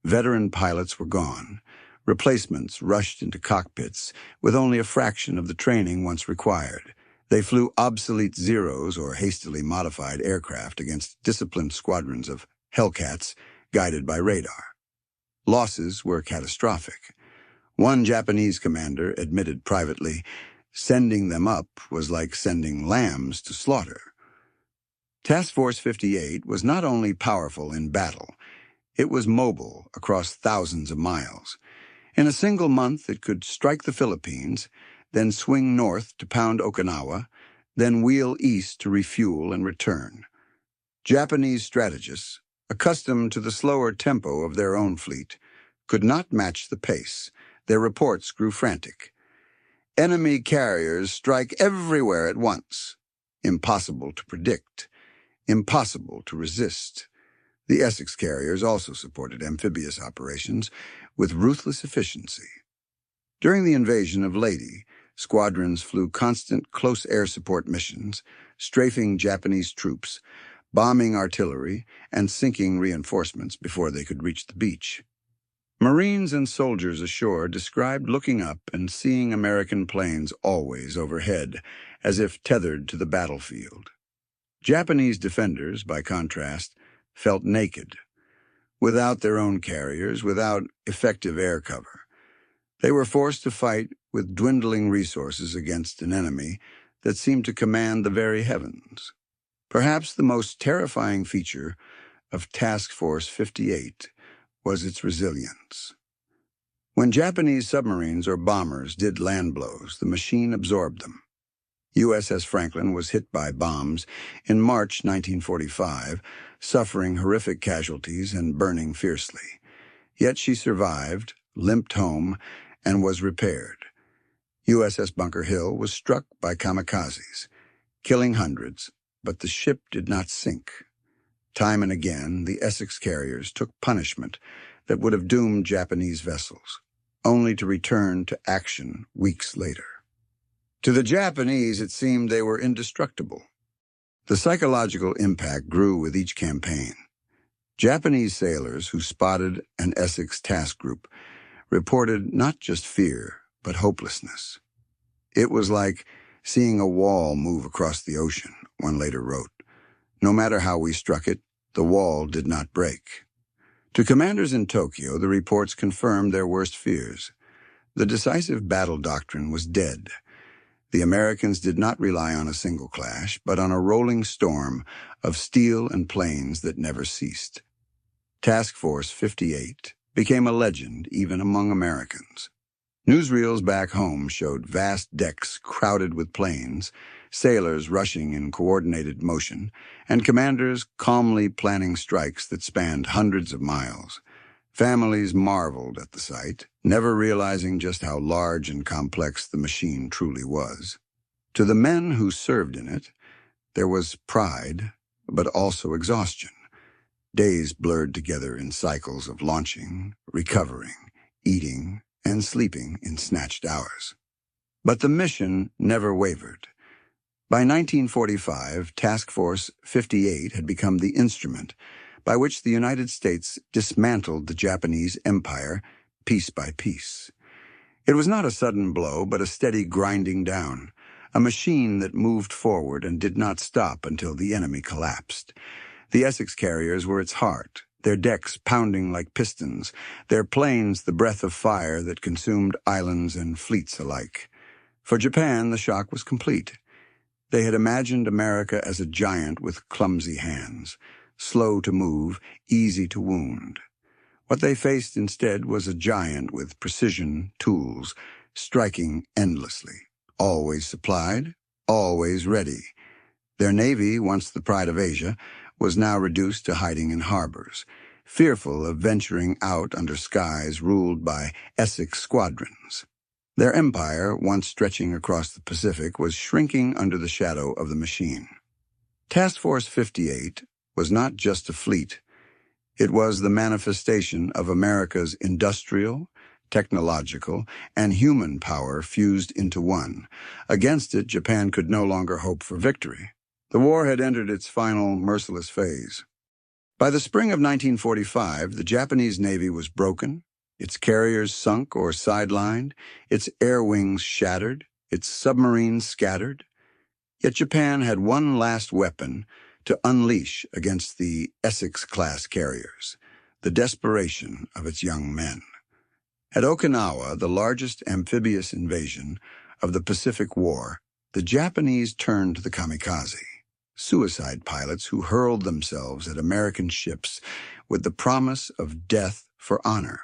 Veteran pilots were gone. Replacements rushed into cockpits with only a fraction of the training once required. They flew obsolete Zeros or hastily modified aircraft against disciplined squadrons of Hellcats guided by radar. Losses were catastrophic. One Japanese commander admitted privately, "Sending them up was like sending lambs to slaughter." Task Force 58 was not only powerful in battle, it was mobile across thousands of miles. In a single month, it could strike the Philippines, then swing north to pound Okinawa, then wheel east to refuel and return. Japanese strategists, accustomed to the slower tempo of their own fleet, could not match the pace. Their reports grew frantic. "Enemy carriers strike everywhere at once. Impossible to predict. Impossible to resist." The Essex carriers also supported amphibious operations with ruthless efficiency. During the invasion of Leyte, squadrons flew constant close air support missions, strafing Japanese troops, bombing artillery, and sinking reinforcements before they could reach the beach. Marines and soldiers ashore described looking up and seeing American planes always overhead, as if tethered to the battlefield. Japanese defenders, by contrast, felt naked, without their own carriers, without effective air cover. They were forced to fight with dwindling resources against an enemy that seemed to command the very heavens. Perhaps the most terrifying feature of Task Force 58 was its resilience. When Japanese submarines or bombers did land blows, the machine absorbed them. USS Franklin was hit by bombs in March 1945, suffering horrific casualties and burning fiercely. Yet she survived, limped home, and was repaired. USS Bunker Hill was struck by kamikazes, killing hundreds, but the ship did not sink. Time and again, the Essex carriers took punishment that would have doomed Japanese vessels, only to return to action weeks later. To the Japanese, it seemed they were indestructible. The psychological impact grew with each campaign. Japanese sailors who spotted an Essex task group reported not just fear, but hopelessness. "It was like seeing a wall move across the ocean," one later wrote. "No matter how we struck it, the wall did not break." To commanders in Tokyo, the reports confirmed their worst fears. The decisive battle doctrine was dead. The Americans did not rely on a single clash, but on a rolling storm of steel and planes that never ceased. Task Force 58 became a legend even among Americans. Newsreels back home showed vast decks crowded with planes, sailors rushing in coordinated motion, and commanders calmly planning strikes that spanned hundreds of miles. Families marveled at the sight, never realizing just how large and complex the machine truly was. To the men who served in it, there was pride, but also exhaustion. Days blurred together in cycles of launching, recovering, eating, and sleeping in snatched hours. But the mission never wavered. By 1945, Task Force 58 had become the instrument by which the United States dismantled the Japanese empire piece by piece. It was not a sudden blow, but a steady grinding down, a machine that moved forward and did not stop until the enemy collapsed. The Essex carriers were its heart, their decks pounding like pistons, their planes the breath of fire that consumed islands and fleets alike. For Japan, the shock was complete. They had imagined America as a giant with clumsy hands, slow to move, easy to wound. What they faced instead was a giant with precision tools, striking endlessly, always supplied, always ready. Their navy, once the pride of Asia, was now reduced to hiding in harbors, fearful of venturing out under skies ruled by Essex squadrons. Their empire, once stretching across the Pacific, was shrinking under the shadow of the machine. Task Force 58 was not just a fleet. It was the manifestation of America's industrial, technological, and human power fused into one. Against it, Japan could no longer hope for victory. The war had entered its final, merciless phase. By the spring of 1945, the Japanese Navy was broken, its carriers sunk or sidelined, its air wings shattered, its submarines scattered. Yet Japan had one last weapon to unleash against the Essex-class carriers, the desperation of its young men. At Okinawa, the largest amphibious invasion of the Pacific War, the Japanese turned to the kamikaze, suicide pilots who hurled themselves at American ships with the promise of death for honor.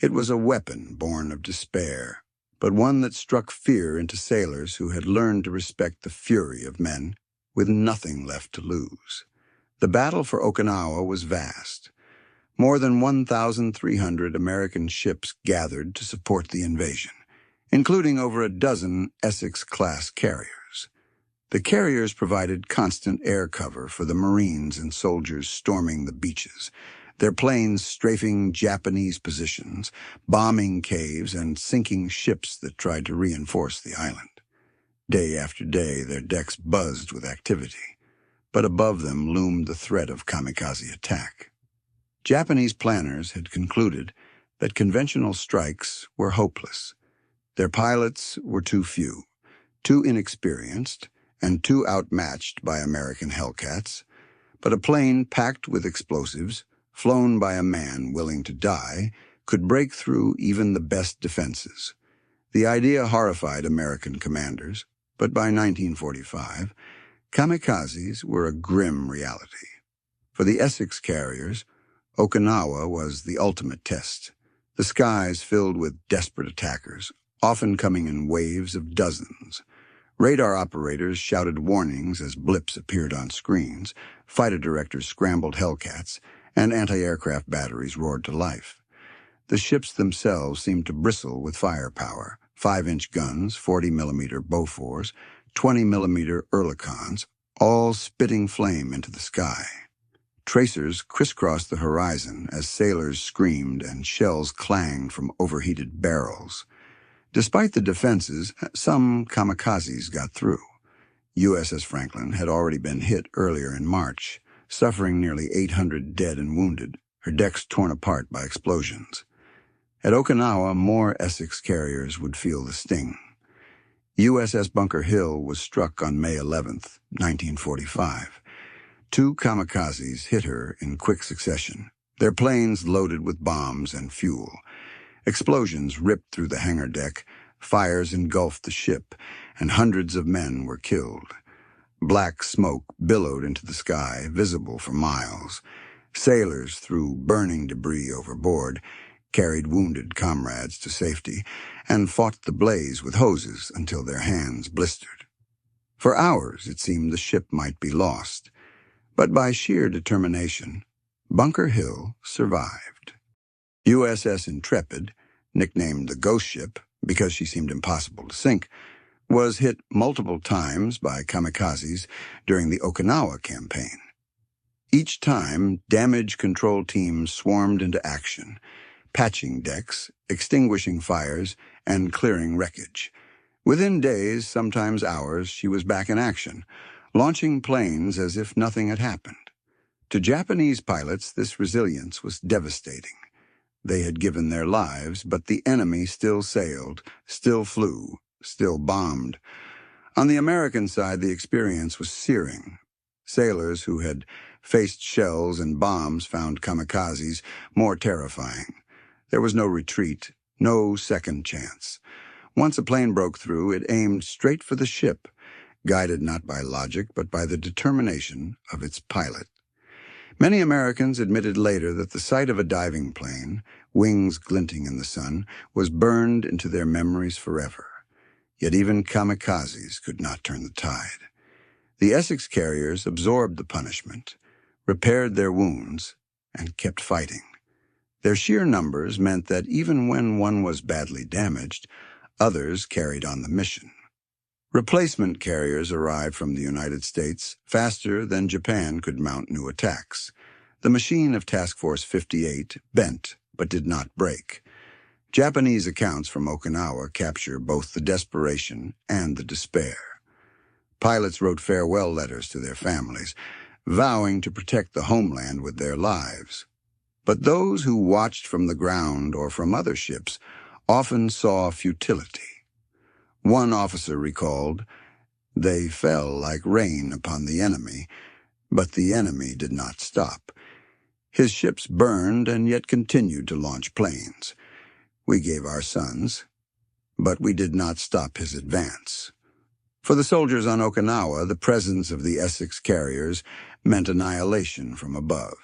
It was a weapon born of despair, but one that struck fear into sailors who had learned to respect the fury of men with nothing left to lose. The battle for Okinawa was vast. More than 1,300 American ships gathered to support the invasion, including over a dozen Essex-class carriers. The carriers provided constant air cover for the Marines and soldiers storming the beaches, their planes strafing Japanese positions, bombing caves, and sinking ships that tried to reinforce the island. Day after day, their decks buzzed with activity, but above them loomed the threat of kamikaze attack. Japanese planners had concluded that conventional strikes were hopeless. Their pilots were too few, too inexperienced, and too outmatched by American Hellcats, but a plane packed with explosives, flown by a man willing to die, could break through even the best defenses. The idea horrified American commanders, but by 1945, kamikazes were a grim reality. For the Essex carriers, Okinawa was the ultimate test, the skies filled with desperate attackers, often coming in waves of dozens. Radar operators shouted warnings as blips appeared on screens, fighter directors scrambled Hellcats, and anti-aircraft batteries roared to life. The ships themselves seemed to bristle with firepower, 5-inch guns, 40mm Bofors, 20mm Oerlikons, all spitting flame into the sky. Tracers crisscrossed the horizon as sailors screamed and shells clanged from overheated barrels. Despite the defenses, some kamikazes got through. USS Franklin had already been hit earlier in March, suffering nearly 800 dead and wounded, her decks torn apart by explosions. At Okinawa, more Essex carriers would feel the sting. USS Bunker Hill was struck on May 11, 1945. 2 kamikazes hit her in quick succession, their planes loaded with bombs and fuel. Explosions ripped through the hangar deck, fires engulfed the ship, and hundreds of men were killed. Black smoke billowed into the sky, visible for miles. Sailors threw burning debris overboard, carried wounded comrades to safety, and fought the blaze with hoses until their hands blistered. For hours, it seemed the ship might be lost, but by sheer determination, Bunker Hill survived. USS Intrepid, nicknamed the Ghost Ship because she seemed impossible to sink, was hit multiple times by kamikazes during the Okinawa campaign. Each time, damage control teams swarmed into action, patching decks, extinguishing fires, and clearing wreckage. Within days, sometimes hours, she was back in action, launching planes as if nothing had happened. To Japanese pilots, this resilience was devastating. They had given their lives, but the enemy still sailed, still flew, still bombed. On the American side, the experience was searing. Sailors who had faced shells and bombs found kamikazes more terrifying. There was no retreat, no second chance. Once a plane broke through, it aimed straight for the ship, guided not by logic but by the determination of its pilot. Many Americans admitted later that the sight of a diving plane, wings glinting in the sun, was burned into their memories forever. Yet even kamikazes could not turn the tide. The Essex carriers absorbed the punishment, repaired their wounds, and kept fighting. Their sheer numbers meant that even when one was badly damaged, others carried on the mission. Replacement carriers arrived from the United States faster than Japan could mount new attacks. The machine of Task Force 58 bent but did not break. Japanese accounts from Okinawa capture both the desperation and the despair. Pilots wrote farewell letters to their families, vowing to protect the homeland with their lives. But those who watched from the ground or from other ships often saw futility. One officer recalled, "They fell like rain upon the enemy, but the enemy did not stop. His ships burned and yet continued to launch planes. We gave our sons, but we did not stop his advance." For the soldiers on Okinawa, the presence of the Essex carriers meant annihilation from above.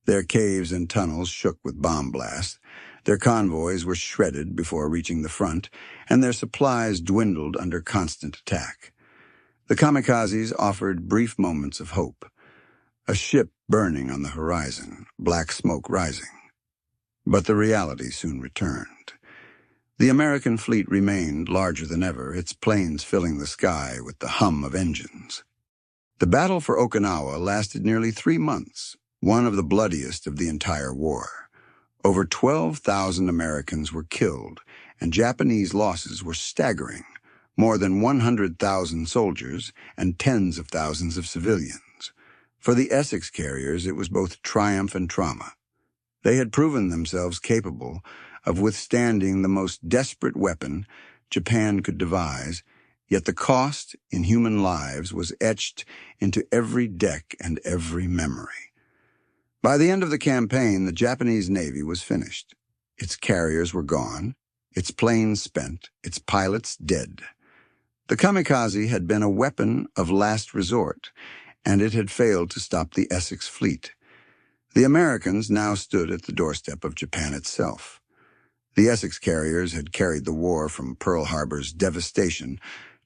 Their caves and tunnels shook with bomb blasts. Their convoys were shredded before reaching the front, and their supplies dwindled under constant attack. The kamikazes offered brief moments of hope. A ship burning on the horizon, black smoke rising. But the reality soon returned. The American fleet remained larger than ever, its planes filling the sky with the hum of engines. The battle for Okinawa lasted nearly 3 months, one of the bloodiest of the entire war. Over 12,000 Americans were killed, and Japanese losses were staggering, more than 100,000 soldiers and tens of thousands of civilians. For the Essex carriers, it was both triumph and trauma. They had proven themselves capable of withstanding the most desperate weapon Japan could devise, yet the cost in human lives was etched into every deck and every memory. By the end of the campaign, the Japanese Navy was finished. Its carriers were gone, its planes spent, its pilots dead. The kamikaze had been a weapon of last resort, and it had failed to stop the Essex fleet. The Americans now stood at the doorstep of Japan itself. The Essex carriers had carried the war from Pearl Harbor's devastation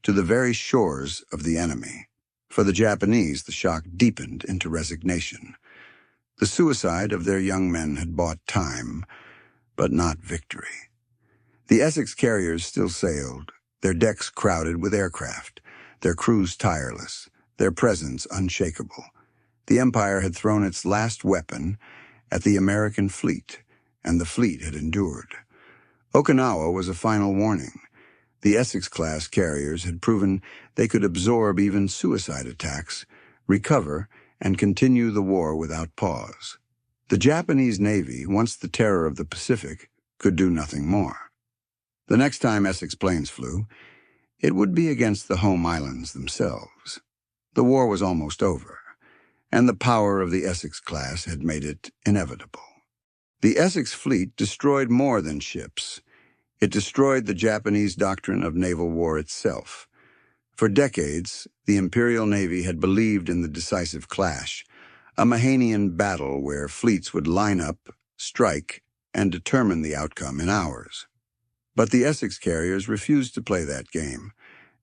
to the very shores of the enemy. For the Japanese, the shock deepened into resignation. The suicide of their young men had bought time, but not victory. The Essex carriers still sailed, their decks crowded with aircraft, their crews tireless, their presence unshakable. The Empire had thrown its last weapon at the American fleet, and the fleet had endured. Okinawa was a final warning. The Essex-class carriers had proven they could absorb even suicide attacks, recover, and continue the war without pause. The Japanese Navy, once the terror of the Pacific, could do nothing more. The next time Essex planes flew, it would be against the home islands themselves. The war was almost over, and the power of the Essex-class had made it inevitable. The Essex fleet destroyed more than ships. It destroyed the Japanese doctrine of naval war itself. For decades, the Imperial Navy had believed in the decisive clash, a Mahanian battle where fleets would line up, strike, and determine the outcome in hours. But the Essex carriers refused to play that game.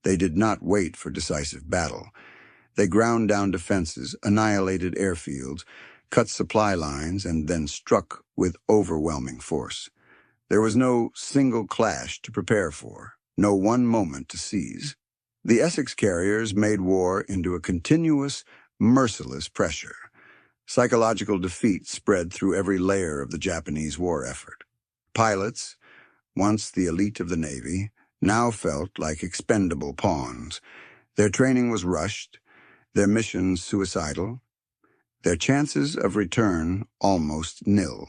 They did not wait for decisive battle. They ground down defenses, annihilated airfields, cut supply lines, and then struck with overwhelming force. There was no single clash to prepare for, no one moment to seize. The Essex carriers made war into a continuous, merciless pressure. Psychological defeat spread through every layer of the Japanese war effort. Pilots, once the elite of the Navy, now felt like expendable pawns. Their training was rushed, their missions suicidal, their chances of return almost nil.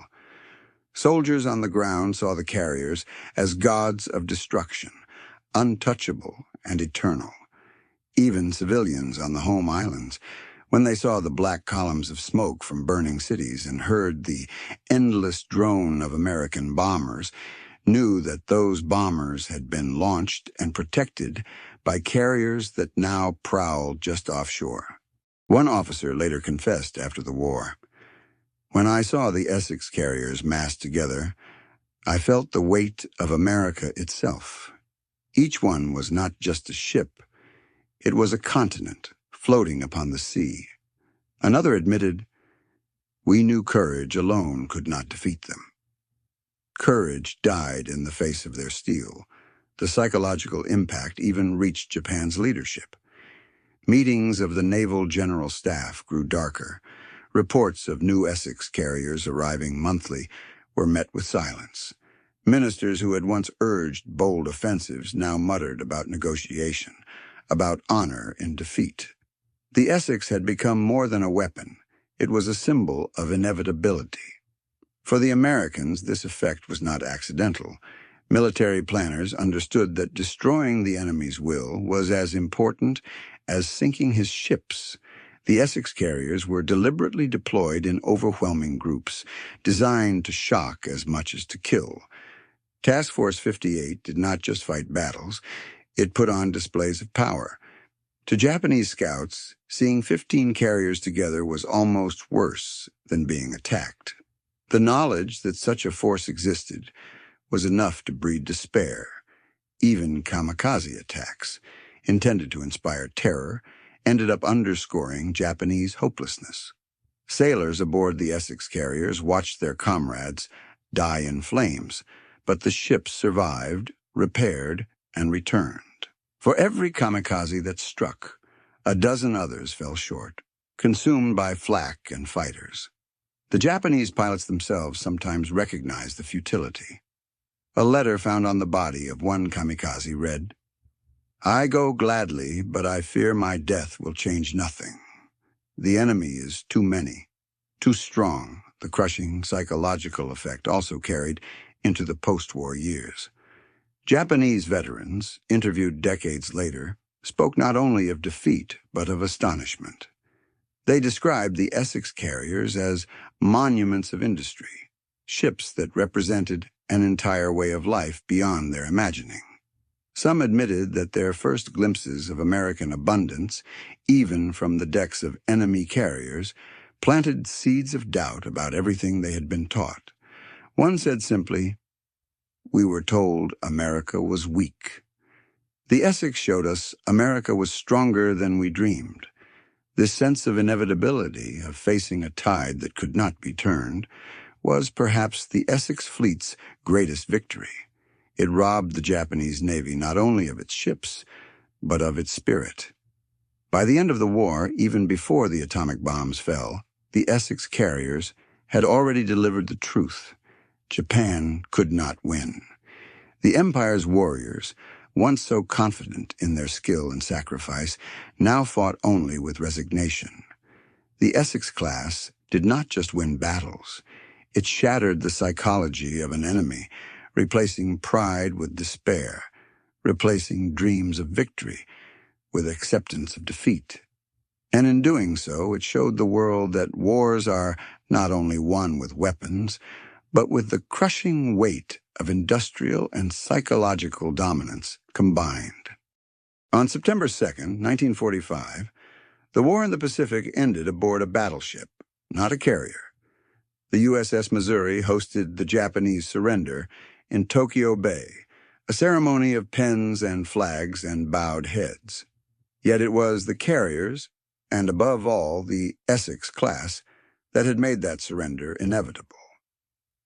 Soldiers on the ground saw the carriers as gods of destruction, untouchable and eternal. Even civilians on the home islands, when they saw the black columns of smoke from burning cities and heard the endless drone of American bombers, knew that those bombers had been launched and protected by carriers that now prowled just offshore. One officer later confessed after the war, "When I saw the Essex carriers massed together, I felt the weight of America itself. Each one was not just a ship, it was a continent floating upon the sea." Another admitted, "We knew courage alone could not defeat them." Courage died in the face of their steel. The psychological impact even reached Japan's leadership. Meetings of the Naval General Staff grew darker. Reports of new Essex carriers arriving monthly were met with silence. Ministers who had once urged bold offensives now muttered about negotiation, about honor in defeat. The Essex had become more than a weapon. It was a symbol of inevitability. For the Americans, this effect was not accidental. Military planners understood that destroying the enemy's will was as important as sinking his ships. The Essex carriers were deliberately deployed in overwhelming groups, designed to shock as much as to kill. Task Force 58 did not just fight battles, it put on displays of power. To Japanese scouts, seeing 15 carriers together was almost worse than being attacked. The knowledge that such a force existed was enough to breed despair. Even kamikaze attacks, intended to inspire terror, ended up underscoring Japanese hopelessness. Sailors aboard the Essex carriers watched their comrades die in flames, but the ships survived, repaired, and returned. For every kamikaze that struck, a dozen others fell short, consumed by flak and fighters. The Japanese pilots themselves sometimes recognized the futility. A letter found on the body of one kamikaze read, "I go gladly, but I fear my death will change nothing. The enemy is too many, too strong." The crushing psychological effect also carried into the post-war years. Japanese veterans, interviewed decades later, spoke not only of defeat but of astonishment. They described the Essex carriers as monuments of industry, ships that represented an entire way of life beyond their imagining. Some admitted that their first glimpses of American abundance, even from the decks of enemy carriers, planted seeds of doubt about everything they had been taught. One said simply, "We were told America was weak." The Essex showed us America was stronger than we dreamed. This sense of inevitability, of facing a tide that could not be turned, was perhaps the Essex fleet's greatest victory. It robbed the Japanese Navy not only of its ships, but of its spirit. By the end of the war, even before the atomic bombs fell, the Essex carriers had already delivered the truth. Japan could not win. The Empire's warriors, once so confident in their skill and sacrifice, now fought only with resignation. The Essex-class did not just win battles. It shattered the psychology of an enemy, replacing pride with despair, replacing dreams of victory with acceptance of defeat. And in doing so, it showed the world that wars are not only won with weapons, but with the crushing weight of industrial and psychological dominance combined. On September 2nd, 1945, the war in the Pacific ended aboard a battleship, not a carrier. The USS Missouri hosted the Japanese surrender in Tokyo Bay, a ceremony of pens and flags and bowed heads. Yet it was the carriers, and above all the Essex-class, that had made that surrender inevitable.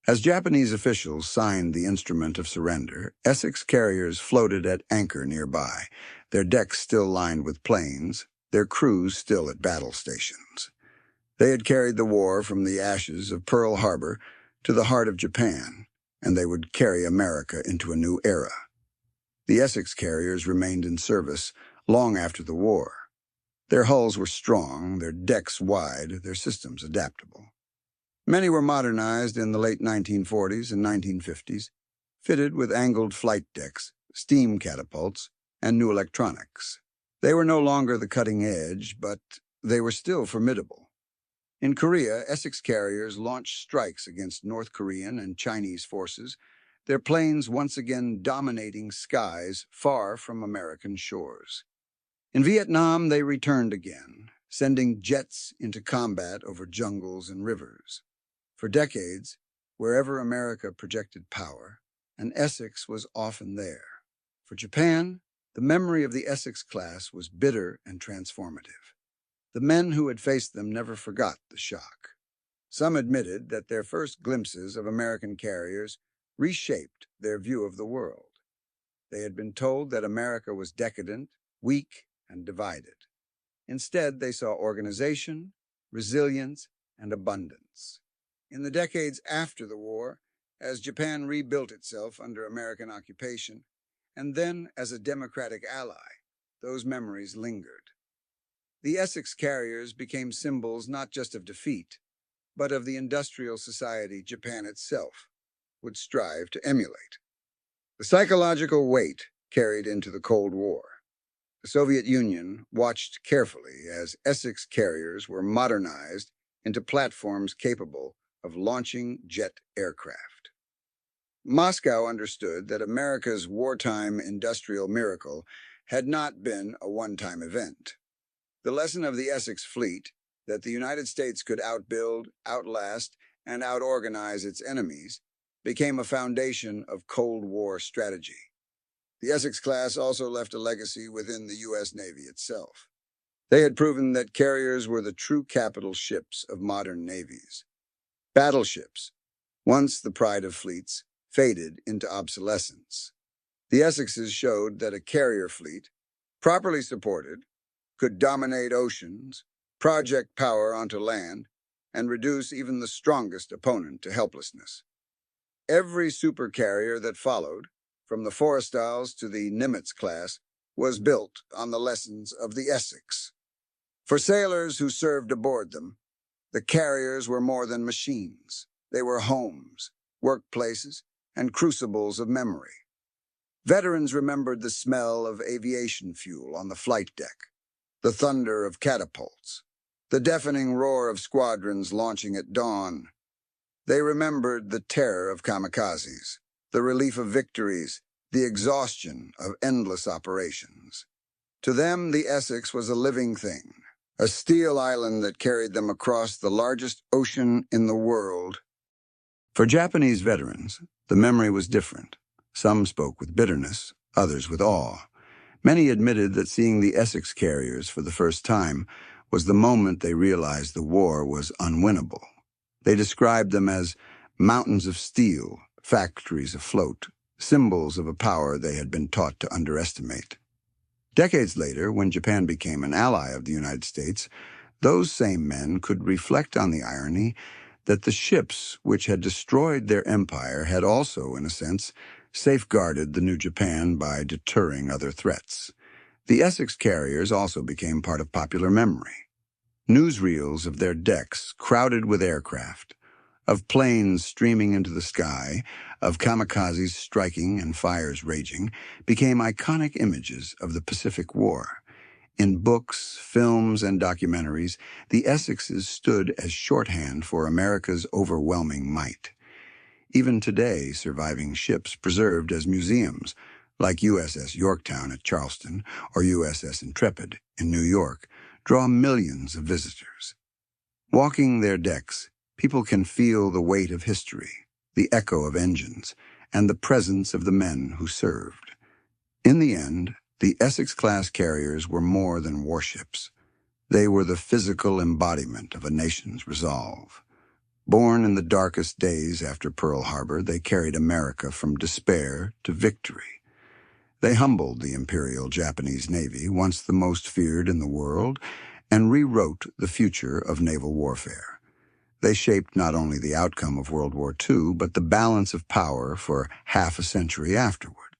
As Japanese officials signed the instrument of surrender, Essex carriers floated at anchor nearby, their decks still lined with planes, their crews still at battle stations. They had carried the war from the ashes of Pearl Harbor to the heart of Japan, and they would carry America into a new era. The Essex carriers remained in service long after the war. Their hulls were strong, their decks wide, their systems adaptable. Many were modernized in the late 1940s and 1950s, fitted with angled flight decks, steam catapults, and new electronics. They were no longer the cutting edge, but they were still formidable. In Korea, Essex carriers launched strikes against North Korean and Chinese forces, their planes once again dominating skies far from American shores. In Vietnam, they returned again, sending jets into combat over jungles and rivers. For decades, wherever America projected power, an Essex was often there. For Japan, the memory of the Essex-class was bitter and transformative. The men who had faced them never forgot the shock. Some admitted that their first glimpses of American carriers reshaped their view of the world. They had been told that America was decadent, weak, and divided. Instead, they saw organization, resilience, and abundance. In the decades after the war, as Japan rebuilt itself under American occupation, and then as a democratic ally, those memories lingered. The Essex carriers became symbols not just of defeat, but of the industrial society Japan itself would strive to emulate. The psychological weight carried into the Cold War. The Soviet Union watched carefully as Essex carriers were modernized into platforms capable of launching jet aircraft. Moscow understood that America's wartime industrial miracle had not been a one-time event. The lesson of the Essex fleet, that the United States could outbuild, outlast, and outorganize its enemies, became a foundation of Cold War strategy. The Essex-class also left a legacy within the U.S. Navy itself. They had proven that carriers were the true capital ships of modern navies. Battleships, once the pride of fleets, faded into obsolescence. The Essexes showed that a carrier fleet, properly supported, could dominate oceans, project power onto land, and reduce even the strongest opponent to helplessness. Every supercarrier that followed, from the Forrestal's to the Nimitz-class, was built on the lessons of the Essex. For sailors who served aboard them, the carriers were more than machines. They were homes, workplaces, and crucibles of memory. Veterans remembered the smell of aviation fuel on the flight deck, the thunder of catapults, the deafening roar of squadrons launching at dawn. They remembered the terror of kamikazes, the relief of victories, the exhaustion of endless operations. To them, the Essex was a living thing, a steel island that carried them across the largest ocean in the world. For Japanese veterans, the memory was different. Some spoke with bitterness, others with awe. Many admitted that seeing the Essex carriers for the first time was the moment they realized the war was unwinnable. They described them as mountains of steel, factories afloat, symbols of a power they had been taught to underestimate. Decades later, when Japan became an ally of the United States, those same men could reflect on the irony that the ships which had destroyed their empire had also, in a sense, safeguarded the new Japan by deterring other threats. The Essex carriers also became part of popular memory. Newsreels of their decks crowded with aircraft, of planes streaming into the sky, of kamikazes striking and fires raging, became iconic images of the Pacific War. In books, films, and documentaries, the Essexes stood as shorthand for America's overwhelming might. Even today, surviving ships preserved as museums, like USS Yorktown at Charleston or USS Intrepid in New York, draw millions of visitors. Walking their decks, people can feel the weight of history, the echo of engines, and the presence of the men who served. In the end, the Essex-class carriers were more than warships. They were the physical embodiment of a nation's resolve. Born in the darkest days after Pearl Harbor, they carried America from despair to victory. They humbled the Imperial Japanese Navy, once the most feared in the world, and rewrote the future of naval warfare. They shaped not only the outcome of World War II, but the balance of power for half a century afterward.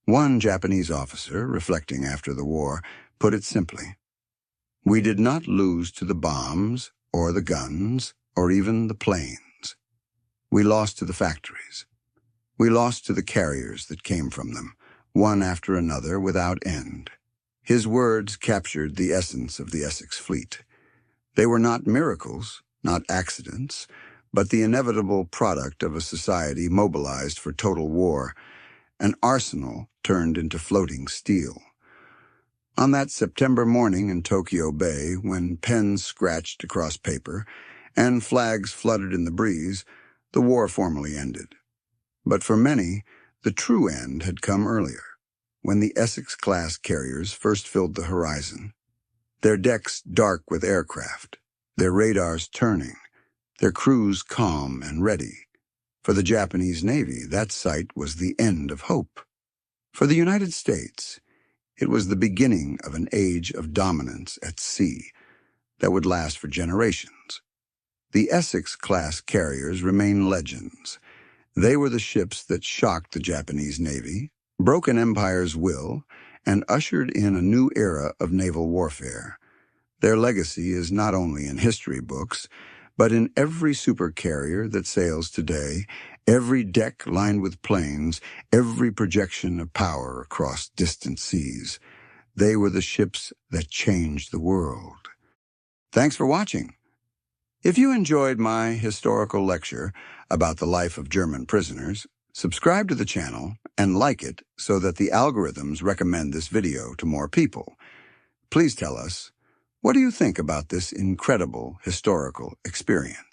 One Japanese officer, reflecting after the war, put it simply: "We did not lose to the bombs, or the guns, or even the planes. We lost to the factories. We lost to the carriers that came from them, one after another without end." His words captured the essence of the Essex fleet. They were not miracles, not accidents, but the inevitable product of a society mobilized for total war, an arsenal turned into floating steel. On that September morning in Tokyo Bay, when pens scratched across paper and flags fluttered in the breeze, the war formally ended. But for many, the true end had come earlier, when the Essex-class carriers first filled the horizon, their decks dark with aircraft, their radars turning, their crews calm and ready. For the Japanese Navy, that sight was the end of hope. For the United States, it was the beginning of an age of dominance at sea that would last for generations. The Essex-class carriers remain legends. They were the ships that shocked the Japanese Navy, broke an empire's will, and ushered in a new era of naval warfare. Their legacy is not only in history books, but in every supercarrier that sails today, every deck lined with planes, every projection of power across distant seas. They were the ships that changed the world. Thanks for watching. If you enjoyed my historical lecture about the life of German prisoners, subscribe to the channel and like it so that the algorithms recommend this video to more people. Please tell us, what do you think about this incredible historical experience?